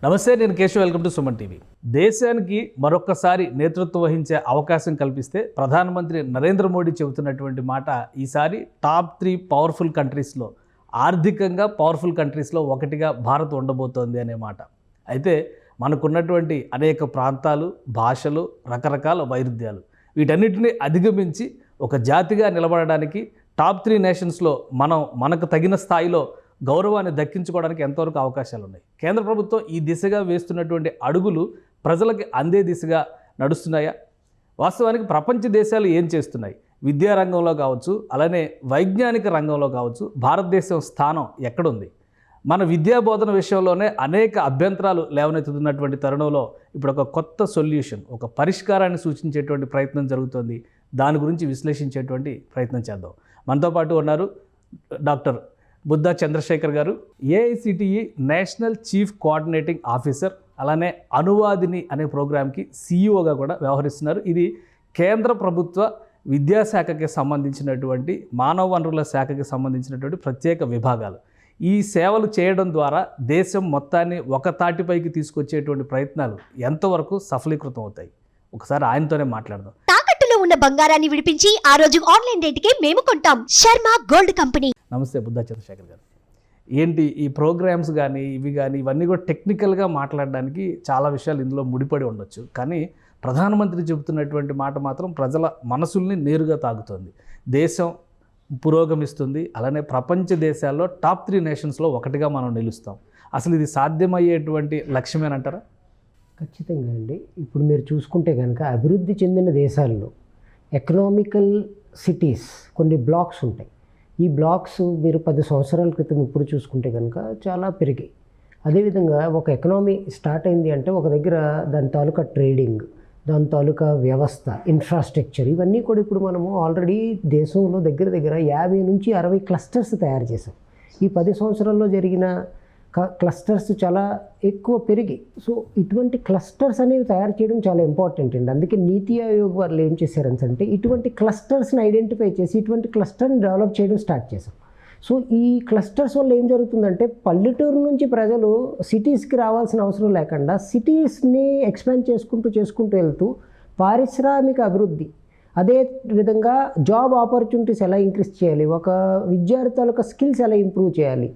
నమస్తే, నేను Keshav. Welcome to Suman TV. దేశానికి మరొక్కసారి నేతృత్వం వహించే అవకాశం కల్పిస్తే ప్రధానమంత్రి నరేంద్ర మోడీ చెబుతున్నటువంటి మాట ఈసారి టాప్ 3 పవర్ఫుల్ కంట్రీస్లో, ఆర్థికంగా పవర్ఫుల్ కంట్రీస్లో ఒకటిగా భారత్ ఉండబోతోంది అనే మాట. అయితే మనకున్నటువంటి అనేక ప్రాంతాలు, భాషలు, రకరకాల వైరుధ్యాలు, వీటన్నిటిని అధిగమించి ఒక జాతిగా నిలబడడానికి టాప్ 3 నేషన్స్లో మనకు తగిన స్థాయిలో గౌరవాన్ని దక్కించుకోవడానికి ఎంతవరకు అవకాశాలు ఉన్నాయి? కేంద్ర ప్రభుత్వం ఈ దిశగా వేస్తున్నటువంటి అడుగులు ప్రజలకు అందే దిశగా నడుస్తున్నాయా? వాస్తవానికి ప్రపంచ దేశాలు ఏం చేస్తున్నాయి? విద్యా రంగంలో కావచ్చు, అలానే వైజ్ఞానిక రంగంలో కావచ్చు, భారతదేశం స్థానం ఎక్కడుంది? మన విద్యా బోధన విషయంలోనే అనేక అభ్యంతరాలు లేవనెత్తుతున్నటువంటి తరుణంలో ఇప్పుడు ఒక కొత్త సొల్యూషన్, ఒక పరిష్కారాన్ని సూచించేటువంటి ప్రయత్నం జరుగుతుంది. దాని గురించి విశ్లేషించేటువంటి ప్రయత్నం చేద్దాం. మనతో పాటు ఉన్నారు డాక్టర్ బుద్ధా చంద్రశేఖర్ గారు, AICTE national chief coordinating officer, అలానే అనువాదిని అనే ప్రోగ్రామ్కి సిఇఓగా కూడా వ్యవహరిస్తున్నారు. ఇది కేంద్ర ప్రభుత్వ విద్యాశాఖకి సంబంధించినటువంటి, మానవ వనరుల శాఖకి సంబంధించినటువంటి ప్రత్యేక విభాగాలు. ఈ సేవలు చేయడం ద్వారా దేశం మొత్తాన్ని ఒక తాటిపైకి తీసుకొచ్చేటువంటి ప్రయత్నాలు ఎంతవరకు సఫలీకృతం అవుతాయి? ఒకసారి ఆయనతోనే మాట్లాడదాం. తాకట్టులో ఉన్న బంగారాన్ని విడిపించి ఆ రోజు ఆన్లైన్ రేటుకే మేము కొంటాం. Sharma gold company. నమస్తే బుద్ధా చంద్రశేఖర్ గారు. ఏంటి ఈ ప్రోగ్రామ్స్ కానీ ఇవన్నీ కూడా టెక్నికల్గా మాట్లాడడానికి చాలా విషయాలు ఇందులో ముడిపడి ఉండొచ్చు, కానీ ప్రధానమంత్రి చెబుతున్నటువంటి మాట మాత్రం ప్రజల మనసుల్ని నేరుగా తాగుతుంది. దేశం పురోగమిస్తుంది, అలానే ప్రపంచ దేశాల్లో టాప్ 3 నేషన్స్లో ఒకటిగా మనం నిలుస్తాం. అసలు ఇది సాధ్యమయ్యేటువంటి లక్ష్యమేనంటారా? ఖచ్చితంగా అండి. ఇప్పుడు మీరు చూసుకుంటే కనుక అభివృద్ధి చెందిన దేశాల్లో ఎకనామికల్ సిటీస్ కొన్ని బ్లాక్స్ ఉంటాయి. ఈ బ్లాక్స్ మీరు 10 సంవత్సరాల క్రితం ఇప్పుడు చూసుకుంటే కనుక చాలా పెరిగాయి. అదేవిధంగా ఒక ఎకనామీ స్టార్ట్ అయింది అంటే ఒక దగ్గర దాని తాలూకా ట్రేడింగ్, దాని తాలూకా వ్యవస్థ, ఇన్ఫ్రాస్ట్రక్చర్, ఇవన్నీ కూడా ఇప్పుడు మనము ఆల్రెడీ దేశంలో దగ్గర 50 నుంచి 60 క్లస్టర్స్ తయారు చేసాం. ఈ 10 సంవత్సరాల్లో జరిగిన క్లస్టర్స్ చాలా ఎక్కువ పెరిగి. సో ఇటువంటి క్లస్టర్స్ అనేవి తయారు చేయడం చాలా ఇంపార్టెంట్ అండి. అందుకే నీతి ఆయోగ్ వాళ్ళు ఏం చేశారని అంటే ఇటువంటి క్లస్టర్స్ని ఐడెంటిఫై చేసి ఇటువంటి క్లస్టర్ని డెవలప్ చేయడం స్టార్ట్ చేశాం. సో ఈ క్లస్టర్స్ వల్ల ఏం జరుగుతుందంటే పల్లెటూరు నుంచి ప్రజలు సిటీస్కి రావాల్సిన అవసరం లేకుండా సిటీస్ని ఎక్స్పాండ్ చేసుకుంటూ వెళ్తూ పారిశ్రామిక అభివృద్ధి, అదే విధంగా జాబ్ ఆపర్చునిటీస్ ఎలా ఇంక్రీజ్ చేయాలి, ఒక విద్యార్థి తాలూకా స్కిల్స్ ఎలా ఇంప్రూవ్ చేయాలి,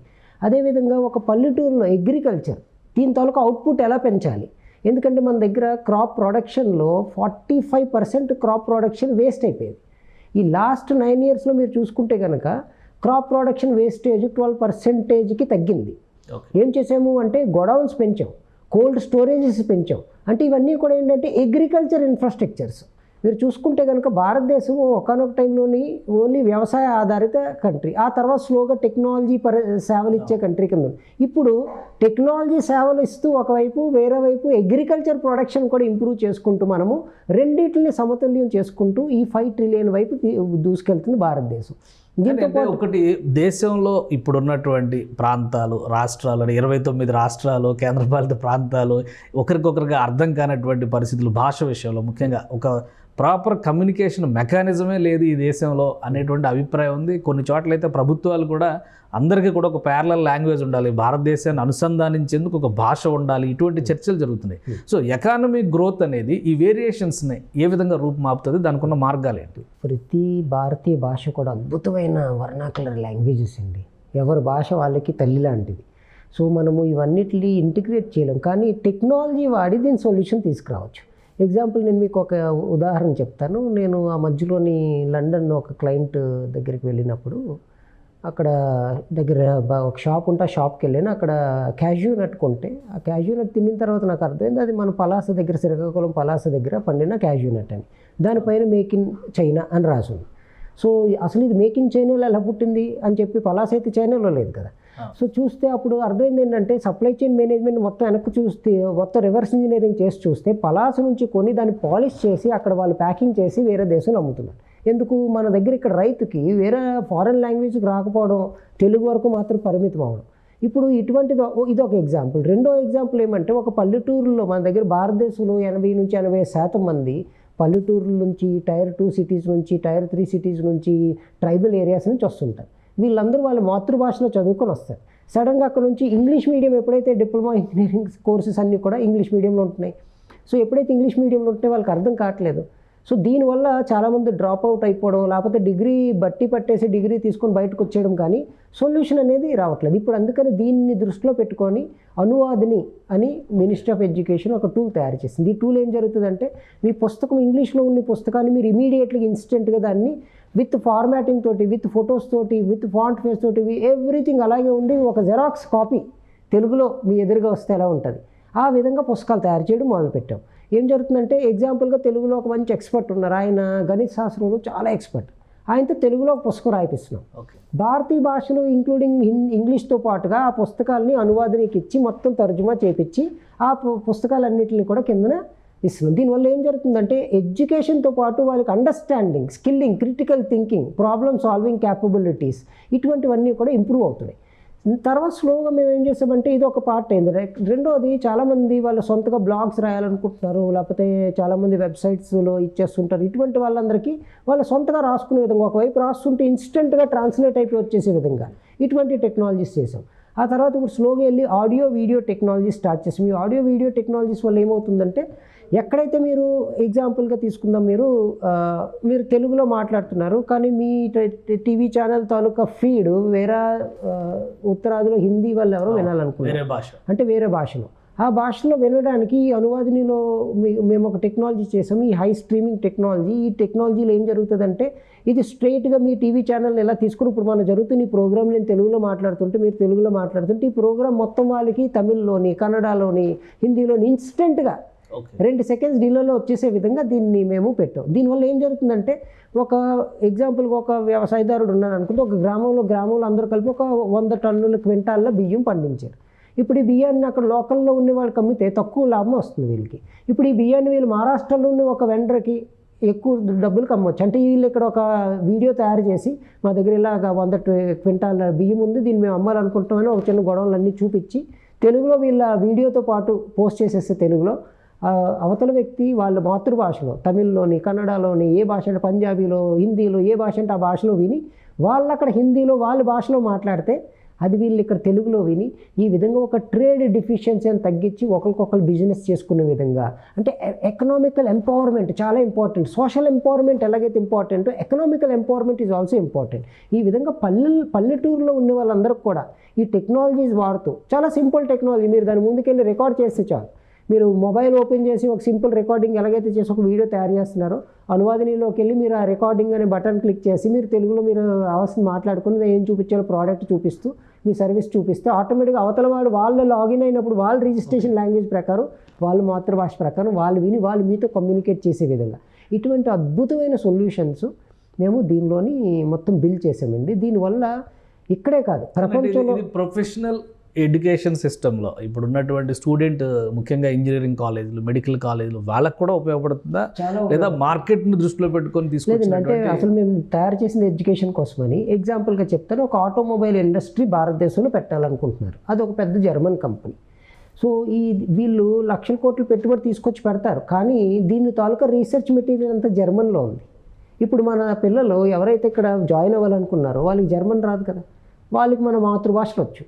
అదేవిధంగా ఒక పల్లెటూరులో అగ్రికల్చర్ దీని తాలూకా అవుట్పుట్ ఎలా పెంచాలి. ఎందుకంటే మన దగ్గర క్రాప్ ప్రొడక్షన్లో 45% క్రాప్ ప్రొడక్షన్ వేస్ట్ అయిపోయేది. ఈ లాస్ట్ 9 ఇయర్స్లో మీరు చూసుకుంటే కనుక క్రాప్ ప్రొడక్షన్ వేస్టేజ్ 12%కి తగ్గింది. ఏం చేసాము అంటే గోడౌన్స్ పెంచాం, కోల్డ్ స్టోరేజెస్ పెంచాం. అంటే ఇవన్నీ కూడా ఏంటంటే అగ్రికల్చర్ ఇన్ఫ్రాస్ట్రక్చర్స్. మీరు చూసుకుంటే కనుక భారతదేశం ఒకనొక టైంలోని ఓన్లీ వ్యవసాయ ఆధారిత కంట్రీ, ఆ తర్వాత స్లోగా టెక్నాలజీ సేవలు ఇచ్చే కంట్రీ కింద. ఇప్పుడు టెక్నాలజీ సేవలు ఇస్తూ ఒకవైపు, వేరే వైపు అగ్రికల్చర్ ప్రొడక్షన్ కూడా ఇంప్రూవ్ చేసుకుంటూ మనము రెండింటిని సమతుల్యం చేసుకుంటూ ఈ 5 ట్రిలియన్ వైపు దూసుకెళ్తుంది భారతదేశం. దీంతో ఒకటి, దేశంలో ఇప్పుడున్నటువంటి ప్రాంతాలు, రాష్ట్రాలు, 29 రాష్ట్రాలు, కేంద్రపాలిత ప్రాంతాలు, ఒకరికొకరికి అర్థం కానటువంటి పరిస్థితులు, భాష విషయంలో ముఖ్యంగా ఒక ప్రాపర్ కమ్యూనికేషన్ మెకానిజమే లేదు ఈ దేశంలో అనేటువంటి అభిప్రాయం ఉంది. కొన్ని చోట్లయితే ప్రభుత్వాలు కూడా అందరికీ కూడా ఒక ప్యారలల్ లాంగ్వేజ్ ఉండాలి, భారతదేశాన్ని అనుసంధానించేందుకు ఒక భాష ఉండాలి, ఇటువంటి చర్చలు జరుగుతున్నాయి. సో ఎకానమిక్ గ్రోత్ అనేది ఈ వేరియేషన్స్ని ఏ విధంగా రూపుమాపుతుంది? దానికి ఉన్న మార్గాలు ఏంటి? ప్రతి భారతీయ భాష కూడా అద్భుతమైన వర్నాకులర్ లాంగ్వేజెస్ అండి. ఎవరి భాష వాళ్ళకి తల్లి లాంటిది. సో మనము ఇవన్నిటిని ఇంటిగ్రేట్ చేయలేం, కానీ టెక్నాలజీ వాడి దీని సొల్యూషన్ తీసుకురావచ్చు. ఎగ్జాంపుల్ నేను మీకు ఒక ఉదాహరణ చెప్తాను. నేను ఆ మధ్యలోని లండన్ ఒక క్లయింట్ దగ్గరికి వెళ్ళినప్పుడు అక్కడ దగ్గర ఒక షాప్ ఉంటే ఆ షాప్కి వెళ్ళాను. అక్కడ క్యాష్యూ నట్ కొంటే ఆ క్యాష్యూ నట్ తిన్న తర్వాత నాకు అర్థమైంది అది మన పలాస దగ్గర, శ్రీకాకుళం పలాస దగ్గర పండిన క్యాష్యూ నట్ అని. దానిపైన మేక్ ఇన్ చైనా అని రాసింది. సో అసలు ఇది మేక్ ఇన్ చైనాలో ఎలా పుట్టింది అని చెప్పి, పలాస అయితే చైనాలో లేదు కదా. సో చూస్తే అప్పుడు అర్థమైంది ఏంటంటే సప్లై చైన్ మేనేజ్మెంట్ మొత్తం వెనక్కి చూస్తే, మొత్తం రివర్స్ ఇంజనీరింగ్ చేసి చూస్తే పలాస నుంచి కొని దాన్ని పాలిష్ చేసి అక్కడ వాళ్ళు ప్యాకింగ్ చేసి వేరే దేశంలో అమ్ముతున్నారు. ఎందుకు? మన దగ్గర ఇక్కడ రైతుకి వేరే ఫారెన్ లాంగ్వేజ్కి రాకపోవడం, తెలుగు వరకు మాత్రం పరిమితం అవ్వడం. ఇప్పుడు ఇటువంటిది ఇదొక ఎగ్జాంపుల్. రెండో ఎగ్జాంపుల్ ఏమంటే ఒక పల్లెటూరులో మన దగ్గర భారతదేశంలో 80 నుంచి 80% మంది పల్లెటూరుల నుంచి, టైర్ 2 సిటీస్ నుంచి, టైర్ 3 సిటీస్ నుంచి, ట్రైబల్ ఏరియాస్ నుంచి వస్తుంటారు. వీళ్ళందరూ వాళ్ళ మాతృభాషలో చదువుకొని వస్తారు. సడన్గా అక్కడ నుంచి ఇంగ్లీష్ మీడియం ఎప్పుడైతే డిప్లొమా ఇంజనీరింగ్ కోర్సెస్ అన్నీ కూడా ఇంగ్లీష్ మీడియంలో ఉంటున్నాయి. సో ఎప్పుడైతే ఇంగ్లీష్ మీడియంలో ఉంటే వాళ్ళకి అర్థం కావట్లేదు. సో దీనివల్ల చాలామంది డ్రాప్ అవుట్ అయిపోవడం, లేకపోతే డిగ్రీ బట్టి పట్టేసి డిగ్రీ తీసుకొని బయటకు వచ్చేయడం, కానీ సొల్యూషన్ అనేది రావట్లేదు. ఇప్పుడు అందుకని దీన్ని దృష్టిలో పెట్టుకొని అనువాదిని అని మినిస్ట్రీ ఆఫ్ ఎడ్యుకేషన్ ఒక టూల్ తయారు చేసింది. ఈ టూల్ ఏం జరుగుతుందంటే, మీ పుస్తకం ఇంగ్లీష్లో ఉన్న పుస్తకాన్ని మీరు ఇమీడియట్గా ఇన్స్టెంట్గా దాన్ని విత్ ఫార్మాటింగ్ తోటి, విత్ ఫొటోస్ తోటి, విత్ ఫాంట్ ఫేస్ తోటి, ఎవ్రీథింగ్ అలాగే ఉండి ఒక జెరాక్స్ కాపీ తెలుగులో మీ ఎదురుగా వస్తే ఎలా ఉంటుంది, ఆ విధంగా పుస్తకాలు తయారు చేయడం మొదలుపెట్టాం. ఏం జరుగుతుందంటే, ఎగ్జాంపుల్గా తెలుగులో ఒక మంచి ఎక్స్పర్ట్ ఉన్నారు, ఆయన గణిత శాస్త్రంలో చాలా ఎక్స్పర్ట్, ఆయనతో తెలుగులో ఒక పుస్తకం రాయిపిస్తున్నాం. భారతీయ భాషలు ఇంక్లూడింగ్ ఇంగ్లీష్తో పాటుగా ఆ పుస్తకాలని అనువాదానికి ఇచ్చి మొత్తం తర్జుమా చేపించి ఆ పుస్తకాలన్నింటినీ కూడా కిందన ఇస్తున్నాం. దీనివల్ల ఏం జరుగుతుందంటే, ఎడ్యుకేషన్తో పాటు వాళ్ళకి understanding, skilling, critical thinking, problem solving capabilities ఇటువంటివన్నీ కూడా ఇంప్రూవ్ అవుతున్నాయి. తర్వాత స్లోగా మేము ఏం చేసామంటే, ఇది ఒక పార్ట్ అయింది. రెండోది, చాలామంది వాళ్ళ సొంతగా బ్లాగ్స్ రాయాలనుకుంటున్నారు, లేకపోతే చాలామంది వెబ్సైట్స్లో ఇచ్చేస్తుంటారు. ఇటువంటి వాళ్ళందరికీ వాళ్ళ సొంతగా రాసుకునే విధంగా, ఒకవైపు రాస్తుంటే ఇన్స్టెంట్గా ట్రాన్స్లేట్ అయిపోయి వచ్చేసే విధంగా ఇటువంటి టెక్నాలజీస్ చేసాం. ఆ తర్వాత ఇప్పుడు స్లోగా వెళ్ళి ఆడియో వీడియో టెక్నాలజీ స్టార్ట్ చేసాం. ఈ ఆడియో వీడియో టెక్నాలజీస్ వల్ల ఏమవుతుందంటే, ఎక్కడైతే మీరు ఎగ్జాంపుల్గా తీసుకుందాం, మీరు తెలుగులో మాట్లాడుతున్నారు, కానీ మీ టీవీ ఛానల్ తాలూకా ఫీడ్ వేరే ఉత్తరాదిలో హిందీ వాళ్ళు ఎవరో వినాలనుకున్నారు, అంటే వేరే భాషలో, ఆ భాషలో వినడానికి ఈ అనువాదినిలో మేము ఒక టెక్నాలజీ చేసాము, ఈ హై స్ట్రీమింగ్ టెక్నాలజీ. ఈ టెక్నాలజీలో ఏం జరుగుతుందంటే, ఇది స్ట్రైట్గా మీ టీవీ ఛానల్ని ఎలా తీసుకుని, ఇప్పుడు మనం జరుగుతున్న ఈ ప్రోగ్రామ్ నేను తెలుగులో మాట్లాడుతుంటే, మీరు తెలుగులో మాట్లాడుతుంటే, ఈ ప్రోగ్రామ్ మొత్తం వాళ్ళకి తమిళ్లోని, కన్నడలోని, హిందీలోని ఇన్స్టెంట్గా 2 సెకండ్స్ డీలలో వచ్చేసే విధంగా దీన్ని మేము పెట్టాం. దీనివల్ల ఏం జరుగుతుందంటే, ఒక ఎగ్జాంపుల్గా ఒక వ్యవసాయదారుడు ఉన్నారు అనుకుంటే, ఒక గ్రామంలో అందరూ కలిపి ఒక 100 టన్నుల క్వింటాల్లో బియ్యం పండించారు. ఇప్పుడు ఈ బియ్యాన్ని అక్కడ లోకల్లో ఉన్న వాళ్ళకి అమ్మితే తక్కువ లాభం వస్తుంది వీళ్ళకి. ఇప్పుడు ఈ బియ్యాన్ని వీళ్ళు మహారాష్ట్రలో ఉన్న ఒక వెండర్కి ఎక్కువ డబ్బులకు అమ్మవచ్చు. అంటే వీళ్ళు ఇక్కడ ఒక వీడియో తయారు చేసి, మా దగ్గర ఇలాగ 100 క్వింటాల బియ్యం ఉంది, దీన్ని మేము అమ్మాలనుకుంటామని ఒక చిన్న గొడవలన్నీ చూపించి తెలుగులో వీళ్ళ వీడియోతో పాటు పోస్ట్ చేసేస్తే, తెలుగులో అవతల వ్యక్తి వాళ్ళ మాతృభాషలో, తమిళ్లోని, కన్నడలోని, ఏ భాష అంటే పంజాబీలో, హిందీలో, ఏ భాష అంటే ఆ భాషలో విని, వాళ్ళు అక్కడ హిందీలో వాళ్ళ భాషలో మాట్లాడితే అది వీళ్ళు ఇక్కడ తెలుగులో విని, ఈ విధంగా ఒక ట్రేడ్ డిఫిషియన్సీని తగ్గించి ఒకరికొకరు బిజినెస్ చేసుకునే విధంగా, అంటే ఎకనామికల్ ఎంపవర్మెంట్ చాలా ఇంపార్టెంట్. సోషల్ ఎంపవర్మెంట్ ఎలాగైతే important, economical empowerment is also important. ఈ విధంగా పల్లెటూరులో ఉన్న వాళ్ళందరికీ కూడా ఈ టెక్నాలజీస్ వాడుతూ, చాలా సింపుల్ టెక్నాలజీ, మీరు దాని ముందుకెళ్ళి రికార్డ్ చేస్తే చాలు. మీరు మొబైల్ ఓపెన్ చేసి ఒక సింపుల్ రికార్డింగ్ ఎలాగైతే చేసి ఒక వీడియో తయారు చేస్తున్నారో, అనువాదినిలోకి వెళ్ళి మీరు ఆ రికార్డింగ్ అనే బటన్ క్లిక్ చేసి మీరు తెలుగులో మీరు అవసరం మాట్లాడుకుని ఏం చూపించాలో ప్రోడక్ట్ చూపిస్తూ, మీ సర్వీస్ చూపిస్తే ఆటోమేటిక్గా అవతల వాడు వాళ్ళు లాగిన్ అయినప్పుడు వాళ్ళ రిజిస్ట్రేషన్ లాంగ్వేజ్ ప్రకారం, వాళ్ళ మాతృభాష ప్రకారం వాళ్ళు విని వాళ్ళు మీతో కమ్యూనికేట్ చేసే విధంగా ఇటువంటి అద్భుతమైన సొల్యూషన్స్ మేము దీనిలోని మొత్తం బిల్డ్ చేసామండి. దీనివల్ల ఇక్కడే కాదు, ప్రపంచంలో ప్రొఫెషనల్ ఎడ్యుకేషన్ సిస్టంలో ఇప్పుడు ఉన్నటువంటి స్టూడెంట్, ముఖ్యంగా ఇంజనీరింగ్ కాలేజీలు, మెడికల్ కాలేజీలు, వాళ్ళకు కూడా ఉపయోగపడుతుందా, లేదా మార్కెట్ని దృష్టిలో పెట్టుకొని తీసుకుంటే? అంటే అసలు మేము తయారు చేసిన ఎడ్యుకేషన్ కోసమని ఎగ్జాంపుల్గా చెప్తాను, ఒక ఆటోమొబైల్ ఇండస్ట్రీ భారతదేశంలో పెట్టాలనుకుంటున్నారు. అది ఒక పెద్ద జర్మన్ కంపెనీ. సో వీళ్ళు లక్షల కోట్లు పెట్టుబడి తీసుకొచ్చి పెడతారు, కానీ దీని తాలూకా రీసెర్చ్ మెటీరియల్ అంతా జర్మన్లో ఉంది. ఇప్పుడు మన పిల్లలు ఎవరైతే ఇక్కడ జాయిన్ అవ్వాలనుకున్నారో వాళ్ళకి జర్మన్ రాదు కదా, వాళ్ళకి మన మాతృభాషలు వచ్చు,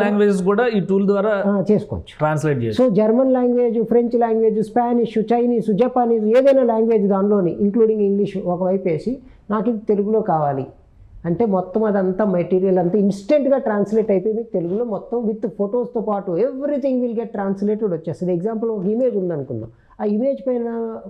లాంగ్వేజెస్ కూడా ఈ టూల్ ద్వారా చేసుకోవచ్చు, ట్రాన్స్లేట్ చేసి. So German language, French language, Spanish, Chinese, Japanese, ఏదైనా లాంగ్వేజ్ దానిలోని ఇంక్లూడింగ్ ఇంగ్లీష్ ఒకవైపు వేసి, నాకు ఇది తెలుగులో కావాలి అంటే మొత్తం అదంతా మెటీరియల్ అంతా ఇన్స్టెంట్గా ట్రాన్స్లేట్ అయిపోయి మీకు తెలుగులో మొత్తం విత్ ఫొటోస్తో పాటు ఎవ్రీథింగ్ విల్ గెట్ ట్రాన్స్లేటెడ్ వచ్చేస్తుంది. ఎగ్జాంపుల్ ఒక ఇమేజ్ ఉందనుకుందాం, ఆ ఇమేజ్ పైన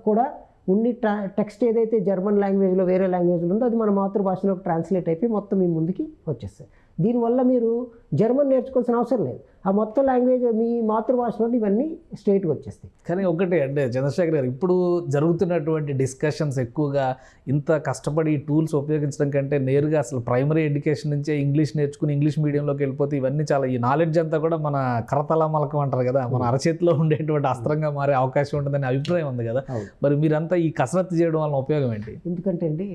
కూడా ఉన్ని టెక్స్ట్ ఏదైతే జర్మన్ లాంగ్వేజ్లో వేరే లాంగ్వేజ్లో ఉందో అది మన మాతృభాషలోకి ట్రాన్స్లేట్ అయిపోయి మొత్తం మీ ముందుకి వచ్చేస్తాయి. దీనివల్ల మీరు జర్మన్ నేర్చుకోవాల్సిన అవసరం లేదు, ఆ మొత్తం లాంగ్వేజ్ మీ మాతృభాషలో ఇవన్నీ స్ట్రైట్గా వచ్చేస్తాయి. కానీ ఒకటి అంటే చంద్రశేఖర్ గారు, ఇప్పుడు జరుగుతున్నటువంటి డిస్కషన్స్ ఎక్కువగా ఇంత కష్టపడి ఈ టూల్స్ ఉపయోగించడం కంటే నేరుగా అసలు ప్రైమరీ ఎడ్యుకేషన్ నుంచే ఇంగ్లీష్ నేర్చుకుని ఇంగ్లీష్ మీడియంలోకి వెళ్ళిపోతే ఇవన్నీ చాలా, ఈ నాలెడ్జ్ అంతా కూడా మన కరతల మలకం అంటారు కదా, మన అరచేతిలో ఉండేటువంటి అస్త్రంగా మారే అవకాశం ఉంటుందని అభిప్రాయం ఉంది కదా. మరి మీరంతా ఈ కసరత్తు చేయడం వల్ల ఉపయోగం ఏంటి? ఎందుకంటే అండి,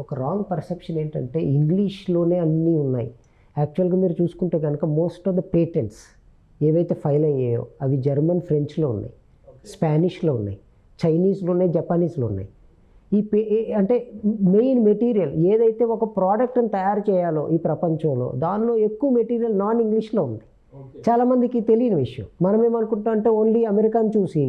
ఒక రాంగ్ పర్సెప్షన్ ఏంటంటే ఇంగ్లీష్లోనే అన్నీ ఉన్నాయి. యాక్చువల్గా మీరు చూసుకుంటే కనుక మోస్ట్ ఆఫ్ ద పేటెంట్స్ ఏవైతే ఫైల్ అయ్యాయో అవి జర్మన్, ఫ్రెంచ్లో ఉన్నాయి, స్పానిష్లో ఉన్నాయి, చైనీస్లో ఉన్నాయి, జపానీస్లో ఉన్నాయి. అంటే మెయిన్ మెటీరియల్ ఏదైతే ఒక ప్రోడక్ట్ని తయారు చేయాలో ఈ ప్రపంచంలో దానిలో ఎక్కువ మెటీరియల్ నాన్ ఇంగ్లీష్లో ఉంది. చాలామందికి తెలియని విషయం. మనం ఏమనుకుంటాం అంటే ఓన్లీ అమెరికాని చూసి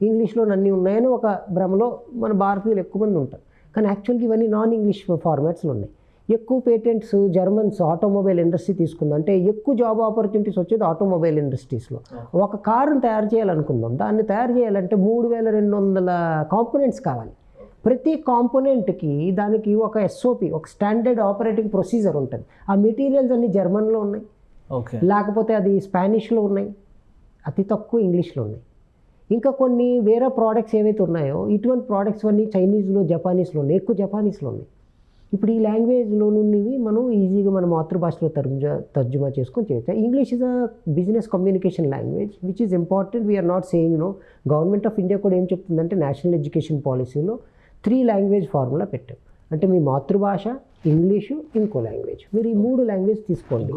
ఇంగ్లీష్లో అన్నీ ఉన్నాయని ఒక భ్రమలో మన భారతీయులు ఎక్కువ మంది ఉంటారు. కానీ యాక్చువల్గా ఇవన్నీ నాన్ ఇంగ్లీష్ ఫార్మాట్స్లో ఉన్నాయి. ఎక్కువ పేటెంట్స్ జర్మన్స్ ఆటోమొబైల్ ఇండస్ట్రీ తీసుకుందాం అంటే ఎక్కువ జాబ్ ఆపర్చునిటీస్ వచ్చేది ఆటోమొబైల్ ఇండస్ట్రీస్లో. ఒక కారుని తయారు చేయాలనుకుందాం, దాన్ని తయారు చేయాలంటే 3200 కాంపోనెంట్స్ కావాలి. ప్రతి కాంపోనెంట్కి దానికి ఒక ఎస్ఓపి, ఒక స్టాండర్డ్ ఆపరేటింగ్ ప్రొసీజర్ ఉంటుంది. ఆ మెటీరియల్స్ అన్ని జర్మన్లో ఉన్నాయి, లేకపోతే అది స్పానిష్లో ఉన్నాయి, అతి తక్కువ ఇంగ్లీష్లో ఉన్నాయి. ఇంకా కొన్ని వేరే ప్రోడక్ట్స్ ఏవైతే ఉన్నాయో ఇటువంటి ప్రోడక్ట్స్ అన్నీ చైనీస్లో జపానీస్లో ఉన్నాయి, ఎక్కువ జపానీస్లో ఉన్నాయి. ఇప్పుడు ఈ లాంగ్వేజ్లో నుండి మనం ఈజీగా మన మాతృభాషలో తర్జుమా చేసుకొని చేయొచ్చు. English is a business communication language which is important. We are not saying no. Government of India కూడా ఏం చెప్తుందంటే నేషనల్ ఎడ్యుకేషన్ పాలసీలో 3 లాంగ్వేజ్ ఫార్ములా పెట్టాం. అంటే మీ మాతృభాష, ఇంగ్లీషు, ఇంకో లాంగ్వేజ్. మీరు ఈ 3 లాంగ్వేజ్ తీసుకోండి.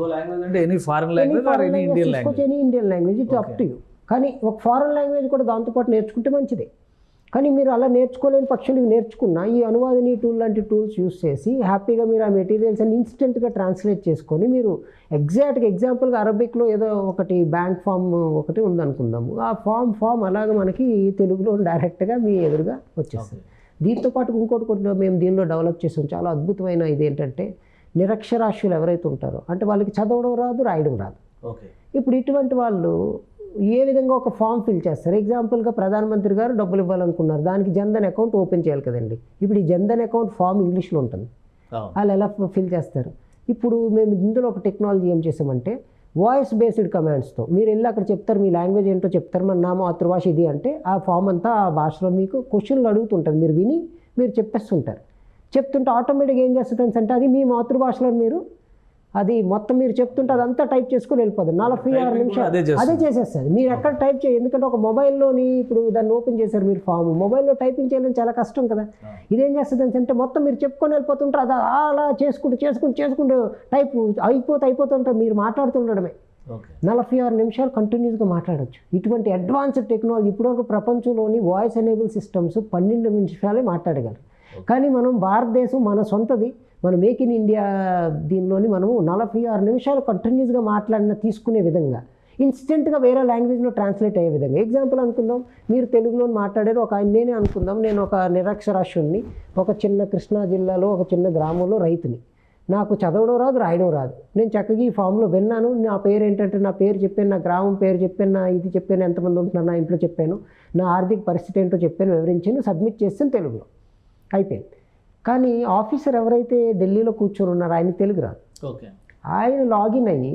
Any Indian language it's up to you. కానీ ఒక ఫారెన్ లాంగ్వేజ్ కూడా దాంతోపాటు నేర్చుకుంటే మంచిదే. కానీ మీరు అలా నేర్చుకోలేని పక్షులు ఇవి నేర్చుకున్నా ఈ అనువాదిని టూల్ లాంటి టూల్స్ యూస్ చేసి హ్యాపీగా మీరు ఆ మెటీరియల్స్ అన్ని ఇన్స్టెంట్గా ట్రాన్స్లేట్ చేసుకొని మీరు ఎగ్జాంపుల్గా అరబిక్లో ఏదో ఒకటి బ్యాంక్ ఫామ్ ఒకటి ఉందనుకుందాము. ఆ ఫామ్ అలాగే మనకి తెలుగులో డైరెక్ట్గా మీ ఎదురుగా వచ్చేస్తుంది. దీంతో పాటు ఇంకోటి కూడా మేము దీనిలో డెవలప్ చేసాం. చాలా అద్భుతమైన ఇది ఏంటంటే నిరక్షరాస్యులు ఎవరైతే ఉంటారో అంటే వాళ్ళకి చదవడం రాదు, రాయడం రాదు. ఇప్పుడు ఇటువంటి వాళ్ళు ఏ విధంగా ఒక ఫామ్ ఫిల్ చేస్తారు? ఎగ్జాంపుల్గా ప్రధానమంత్రి గారు డబ్బులు ఇవ్వాలనుకున్నారు, దానికి జన్ధన్ అకౌంట్ ఓపెన్ చేయాలి కదండి. ఇప్పుడు ఈ జన్ధన్ అకౌంట్ ఫామ్ ఇంగ్లీష్లో ఉంటుంది, వాళ్ళు ఎలా ఫిల్ చేస్తారు? ఇప్పుడు మేము ఇందులో ఒక టెక్నాలజీ ఏం చేసామంటే వాయిస్ బేస్డ్ కమాండ్స్తో మీరు వెళ్ళి అక్కడ చెప్తారు, మీ లాంగ్వేజ్ ఏంటో చెప్తారు, మన నా మాతృభాష ఇది అంటే ఆ ఫామ్ అంతా ఆ భాషలో మీకు క్వశ్చన్లు అడుగుతుంటారు, మీరు విని మీరు చెప్పేస్తుంటారు. చెప్తుంటే ఆటోమేటిక్గా ఏం చేస్తుంది అంటే అది మీ మాతృభాషలో మీరు అది మొత్తం మీరు చెప్తుంటే అదంతా టైప్ చేసుకొని వెళ్ళిపోతుంది. 46 నిమిషాలు అదే చేసేస్తుంది. మీరు ఎక్కడ టైప్ చేయాలి, ఎందుకంటే ఒక మొబైల్లోని ఇప్పుడు దాన్ని ఓపెన్ చేశారు మీరు ఫామ్, మొబైల్లో టైపింగ్ చేయడం చాలా కష్టం కదా. ఇదేం చేస్తుంది అంటే మొత్తం మీరు చెప్పుకొని వెళ్ళిపోతుంటారు, అది అలా చేసుకుంటూ టైప్ అయిపోతుంటారు. మీరు మాట్లాడుతుండడమే 46 నిమిషాలు కంటిన్యూస్గా మాట్లాడవచ్చు. ఇటువంటి అడ్వాన్స్డ్ టెక్నాలజీ ఇప్పటివరకు ప్రపంచంలోని వాయిస్ ఎనేబుల్ సిస్టమ్స్ 12 నిమిషాలే మాట్లాడగలరు. కానీ మనం భారతదేశం మన సొంతది, మన మేక్ ఇన్ ఇండియా దీనిలోని మనము 46 నిమిషాలు కంటిన్యూస్గా మాట్లాడిన తీసుకునే విధంగా ఇన్స్టెంట్గా వేరే లాంగ్వేజ్లో ట్రాన్స్లేట్ అయ్యే విధంగా. ఎగ్జాంపుల్ అనుకుందాం, మీరు తెలుగులో మాట్లాడారు, ఒక నేనే అనుకుందాం, నేను ఒక నిరక్షరాస్యుడిని, ఒక చిన్న కృష్ణా జిల్లాలో ఒక చిన్న గ్రామంలో రైతుని, నాకు చదవడం రాదు, రాయడం రాదు. నేను చక్కగా ఈ ఫామ్లో విన్నాను, నా పేరు ఏంటంటే నా పేరు చెప్పాను, నా గ్రామం పేరు చెప్పాను, నా ఇది చెప్పాను, ఎంతమంది ఉంటున్నారు నా ఇంట్లో చెప్పాను, నా ఆర్థిక పరిస్థితి ఏంటో చెప్పాను, వివరించాను, సబ్మిట్ చేస్తాను, తెలుగులో అయిపోయింది. కానీ ఆఫీసర్ ఎవరైతే ఢిల్లీలో కూర్చొని ఉన్నారో ఆయన తెలుగు రాదు. ఆయన లాగిన్ అయ్యి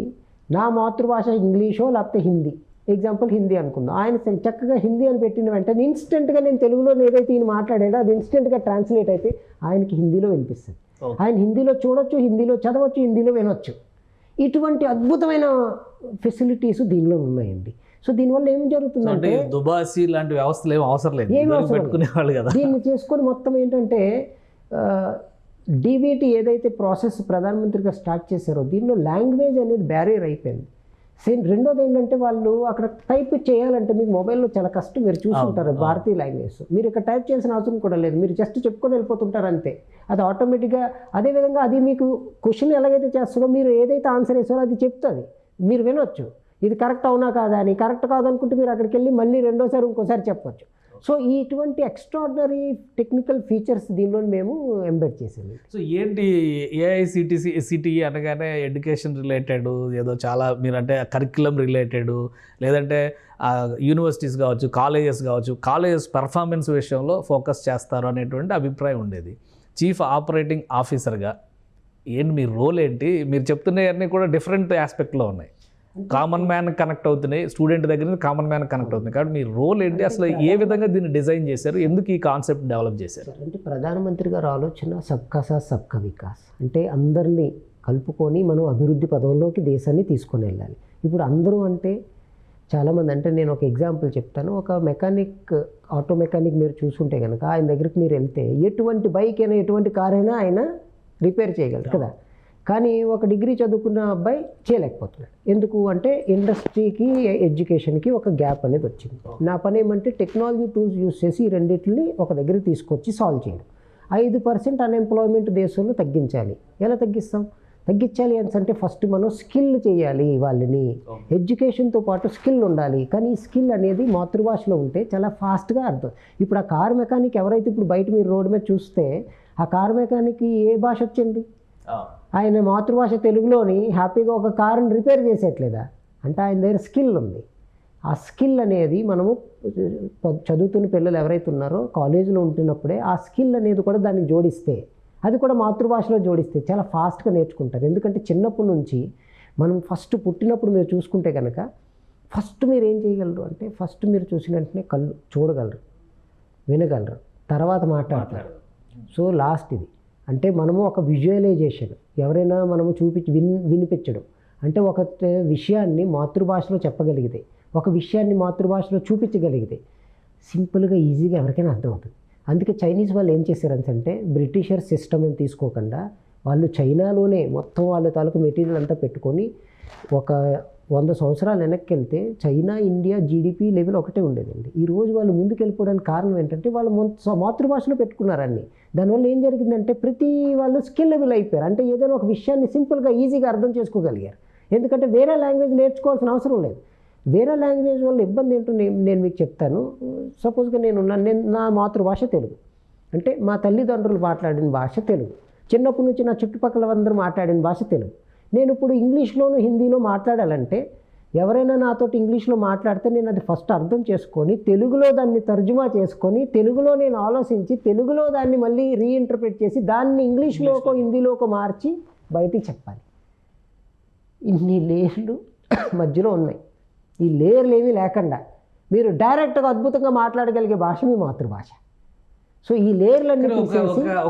నా మాతృభాష ఇంగ్లీషో లేకపోతే హిందీ, ఎగ్జాంపుల్ హిందీ అనుకుందాం, ఆయన చక్కగా హిందీ అని పెట్టిన వెంటనే ఇన్స్టెంట్గా నేను తెలుగులో ఏదైతే ఈయన మాట్లాడాడో అది ఇన్స్టెంట్గా ట్రాన్స్లేట్ అయితే ఆయనకి హిందీలో వినిపిస్తుంది. ఆయన హిందీలో చూడొచ్చు, హిందీలో చదవచ్చు, హిందీలో వినొచ్చు. ఇటువంటి అద్భుతమైన ఫెసిలిటీస్ దీనిలో ఉన్నాయండి. సో దీనివల్ల ఏం జరుగుతుందంటే దుబాసి లాంటి వ్యవస్థలు ఏం అవసరం లేదు, దీన్ని చేసుకొని మొత్తం ఏంటంటే డీబీటీ ఏదైతే ప్రాసెస్ ప్రధానమంత్రిగా స్టార్ట్ చేశారో దీనిలో లాంగ్వేజ్ అనేది బ్యారియర్ అయిపోయింది. రెండోది ఏంటంటే వాళ్ళు అక్కడ టైప్ చేయాలంటే మీకు మొబైల్లో చాలా కష్టం, మీరు చూసుకుంటారు భారతీయ లాంగ్వేజ్, మీరు ఇక్కడ టైప్ చేసిన అవసరం కూడా లేదు, మీరు జస్ట్ చెప్పుకొని వెళ్ళిపోతుంటారు అంతే. అది ఆటోమేటిక్గా అదేవిధంగా అది మీకు క్వశ్చన్ ఎలాగైతే చేస్తుందో మీరు ఏదైతే ఆన్సర్ వేసారో అది చెప్తుంది, మీరు వినొచ్చు. ఇది కరెక్ట్ అవునా కాదా అని, కరెక్ట్ కాదనుకుంటే మీరు అక్కడికి వెళ్ళి మళ్ళీ రెండోసారి ఇంకోసారి చెప్పవచ్చు. సో ఇటువంటి ఎక్స్ట్రాడినరీ టెక్నికల్ ఫీచర్స్ దీనిలో మేము ఎంబెడ్ చేసాము. సో ఏంటి ఏఐసిటిఈ అనగానే ఎడ్యుకేషన్ రిలేటెడ్ ఏదో చాలా మీరంటే కరిక్యులం రిలేటెడ్, లేదంటే యూనివర్సిటీస్ కావచ్చు, కాలేజెస్ పర్ఫార్మెన్స్ విషయంలో ఫోకస్ చేస్తారు అనేటువంటి అభిప్రాయం ఉండేది. చీఫ్ ఆపరేటింగ్ ఆఫీసర్గా ఏంటి మీ రోల్ ఏంటి? మీరు చెప్తున్నవన్నీ కూడా డిఫరెంట్ ఆస్పెక్ట్లో ఉన్నాయి. కామన్ మ్యాన్ కనెక్ట్ అవుతున్నాయి, స్టూడెంట్ దగ్గర నుంచి కామన్ మ్యాన్ కనెక్ట్ అవుతుంది. కాబట్టి మీ రోల్ ఏంటి, అసలు ఏ విధంగా దీన్ని డిజైన్ చేశారు, ఎందుకు ఈ కాన్సెప్ట్ డెవలప్ చేశారు? అంటే ప్రధానమంత్రి గారు ఆలోచన సబ్కా సాత్ సబ్కా వికాస్, అంటే అందరినీ కలుపుకొని మనం అభివృద్ధి పదంలోకి దేశాన్ని తీసుకొని వెళ్ళాలి. ఇప్పుడు అందరూ అంటే చాలామంది, అంటే నేను ఒక ఎగ్జాంపుల్ చెప్తాను. ఒక మెకానిక్, ఆటో మెకానిక్ మీరు చూసుంటే కనుక ఆయన దగ్గరికి మీరు వెళ్తే ఎటువంటి బైక్ అయినా ఎటువంటి కార్ అయినా ఆయన రిపేర్ చేయగలరు కదా. కానీ ఒక డిగ్రీ చదువుకున్న అబ్బాయి చేయలేకపోతున్నాడు. ఎందుకు అంటే ఇండస్ట్రీకి ఎడ్యుకేషన్కి ఒక గ్యాప్ అనేది వచ్చింది. నా పని ఏమంటే టెక్నాలజీ టూల్స్ యూస్ చేసి ఈ రెండింటిని ఒక దగ్గర తీసుకొచ్చి సాల్వ్ చేయడం. 5% అన్ఎంప్లాయ్మెంట్ దేశంలో తగ్గించాలి. ఎలా తగ్గించాలి అంటే ఫస్ట్ మనం స్కిల్ చేయాలి వాళ్ళని. ఎడ్యుకేషన్తో పాటు స్కిల్ ఉండాలి. కానీ ఈ స్కిల్ అనేది మాతృభాషలో ఉంటే చాలా ఫాస్ట్గా అర్థం. ఇప్పుడు ఆ కార్ మెకానిక్ ఎవరైతే ఇప్పుడు బయట మీరు రోడ్డు మీద చూస్తే ఆ కార్ మెకానిక్కి ఏ భాష వచ్చింది? ఆయన మాతృభాష తెలుగులోని హ్యాపీగా ఒక కారుని రిపేర్ చేసేట్లేదా అంటే ఆయన దగ్గర స్కిల్ ఉంది. ఆ స్కిల్ అనేది మనము చదువుతున్న పిల్లలు ఎవరైతే ఉన్నారో కాలేజీలో ఉంటున్నప్పుడే ఆ స్కిల్ అనేది కూడా దానికి జోడిస్తే, అది కూడా మాతృభాషలో జోడిస్తే చాలా ఫాస్ట్గా నేర్చుకుంటారు. ఎందుకంటే చిన్నప్పటి నుంచి మనం ఫస్ట్ పుట్టినప్పుడు మీరు చూసుకుంటే కనుక ఫస్ట్ మీరు ఏం చేయగలరు అంటే ఫస్ట్ మీరు చూసిన వెంటనే కళ్ళు చూడగలరు, వినగలరు, తర్వాత మాట్లాడతారు. సో లాస్ట్ ఇది అంటే మనము ఒక విజువలైజేషన్ ఎవరైనా మనము వినిపించడం అంటే ఒక విషయాన్ని మాతృభాషలో చెప్పగలిగితే, ఒక విషయాన్ని మాతృభాషలో చూపించగలిగితే సింపుల్గా ఈజీగా ఎవరికైనా అర్థమవుతుంది. అందుకే చైనీస్ వాళ్ళు ఏం చేశారంటే బ్రిటిషర్ సిస్టమ్ అని తీసుకోకుండా వాళ్ళు చైనాలోనే మొత్తం వాళ్ళ తాలూకు మెటీరియల్ అంతా పెట్టుకొని ఒక 100 సంవత్సరాలు వెనక్కి వెళ్తే చైనా ఇండియా జీడిపి లెవెల్ ఒకటే ఉండేదండి. ఈరోజు వాళ్ళు ముందుకు వెళ్ళిపోవడానికి కారణం ఏంటంటే వాళ్ళు మాతృభాషలో పెట్టుకున్నారని. దానివల్ల ఏం జరిగిందంటే ప్రతి వాళ్ళు స్కిల్ లెవెల్ అయిపోయారు. అంటే ఏదైనా ఒక విషయాన్ని సింపుల్గా ఈజీగా అర్థం చేసుకోగలిగారు. ఎందుకంటే వేరే లాంగ్వేజ్ నేర్చుకోవాల్సిన అవసరం లేదు. వేరే లాంగ్వేజ్ వల్ల ఇబ్బంది ఏంటో నేను మీకు చెప్తాను. సపోజ్గా నేను నా మాతృభాష తెలుగు, అంటే మా తల్లిదండ్రులు మాట్లాడిన భాష తెలుగు, చిన్నప్పటి నుంచి నా చుట్టుపక్కల అందరూ మాట్లాడిన భాష తెలుగు. నేను ఇప్పుడు ఇంగ్లీష్లోను హిందీలో మాట్లాడాలంటే ఎవరైనా నాతోటి ఇంగ్లీష్లో మాట్లాడితే నేను అది ఫస్ట్ అర్థం చేసుకొని తెలుగులో దాన్ని తర్జుమా చేసుకొని తెలుగులో నేను ఆలోచించి తెలుగులో దాన్ని మళ్ళీ రీఇంటర్ప్రిట్ చేసి దాన్ని ఇంగ్లీష్లోకో హిందీలోకో మార్చి బయటికి చెప్పాలి. ఇన్ని లేయర్లు మధ్యలో ఉన్నాయి. ఈ లేయర్లు ఏమీ లేకుండా మీరు డైరెక్ట్గా అద్భుతంగా మాట్లాడగలిగే భాష మీ మాతృభాష. సో ఈ లేయర్లన్నీ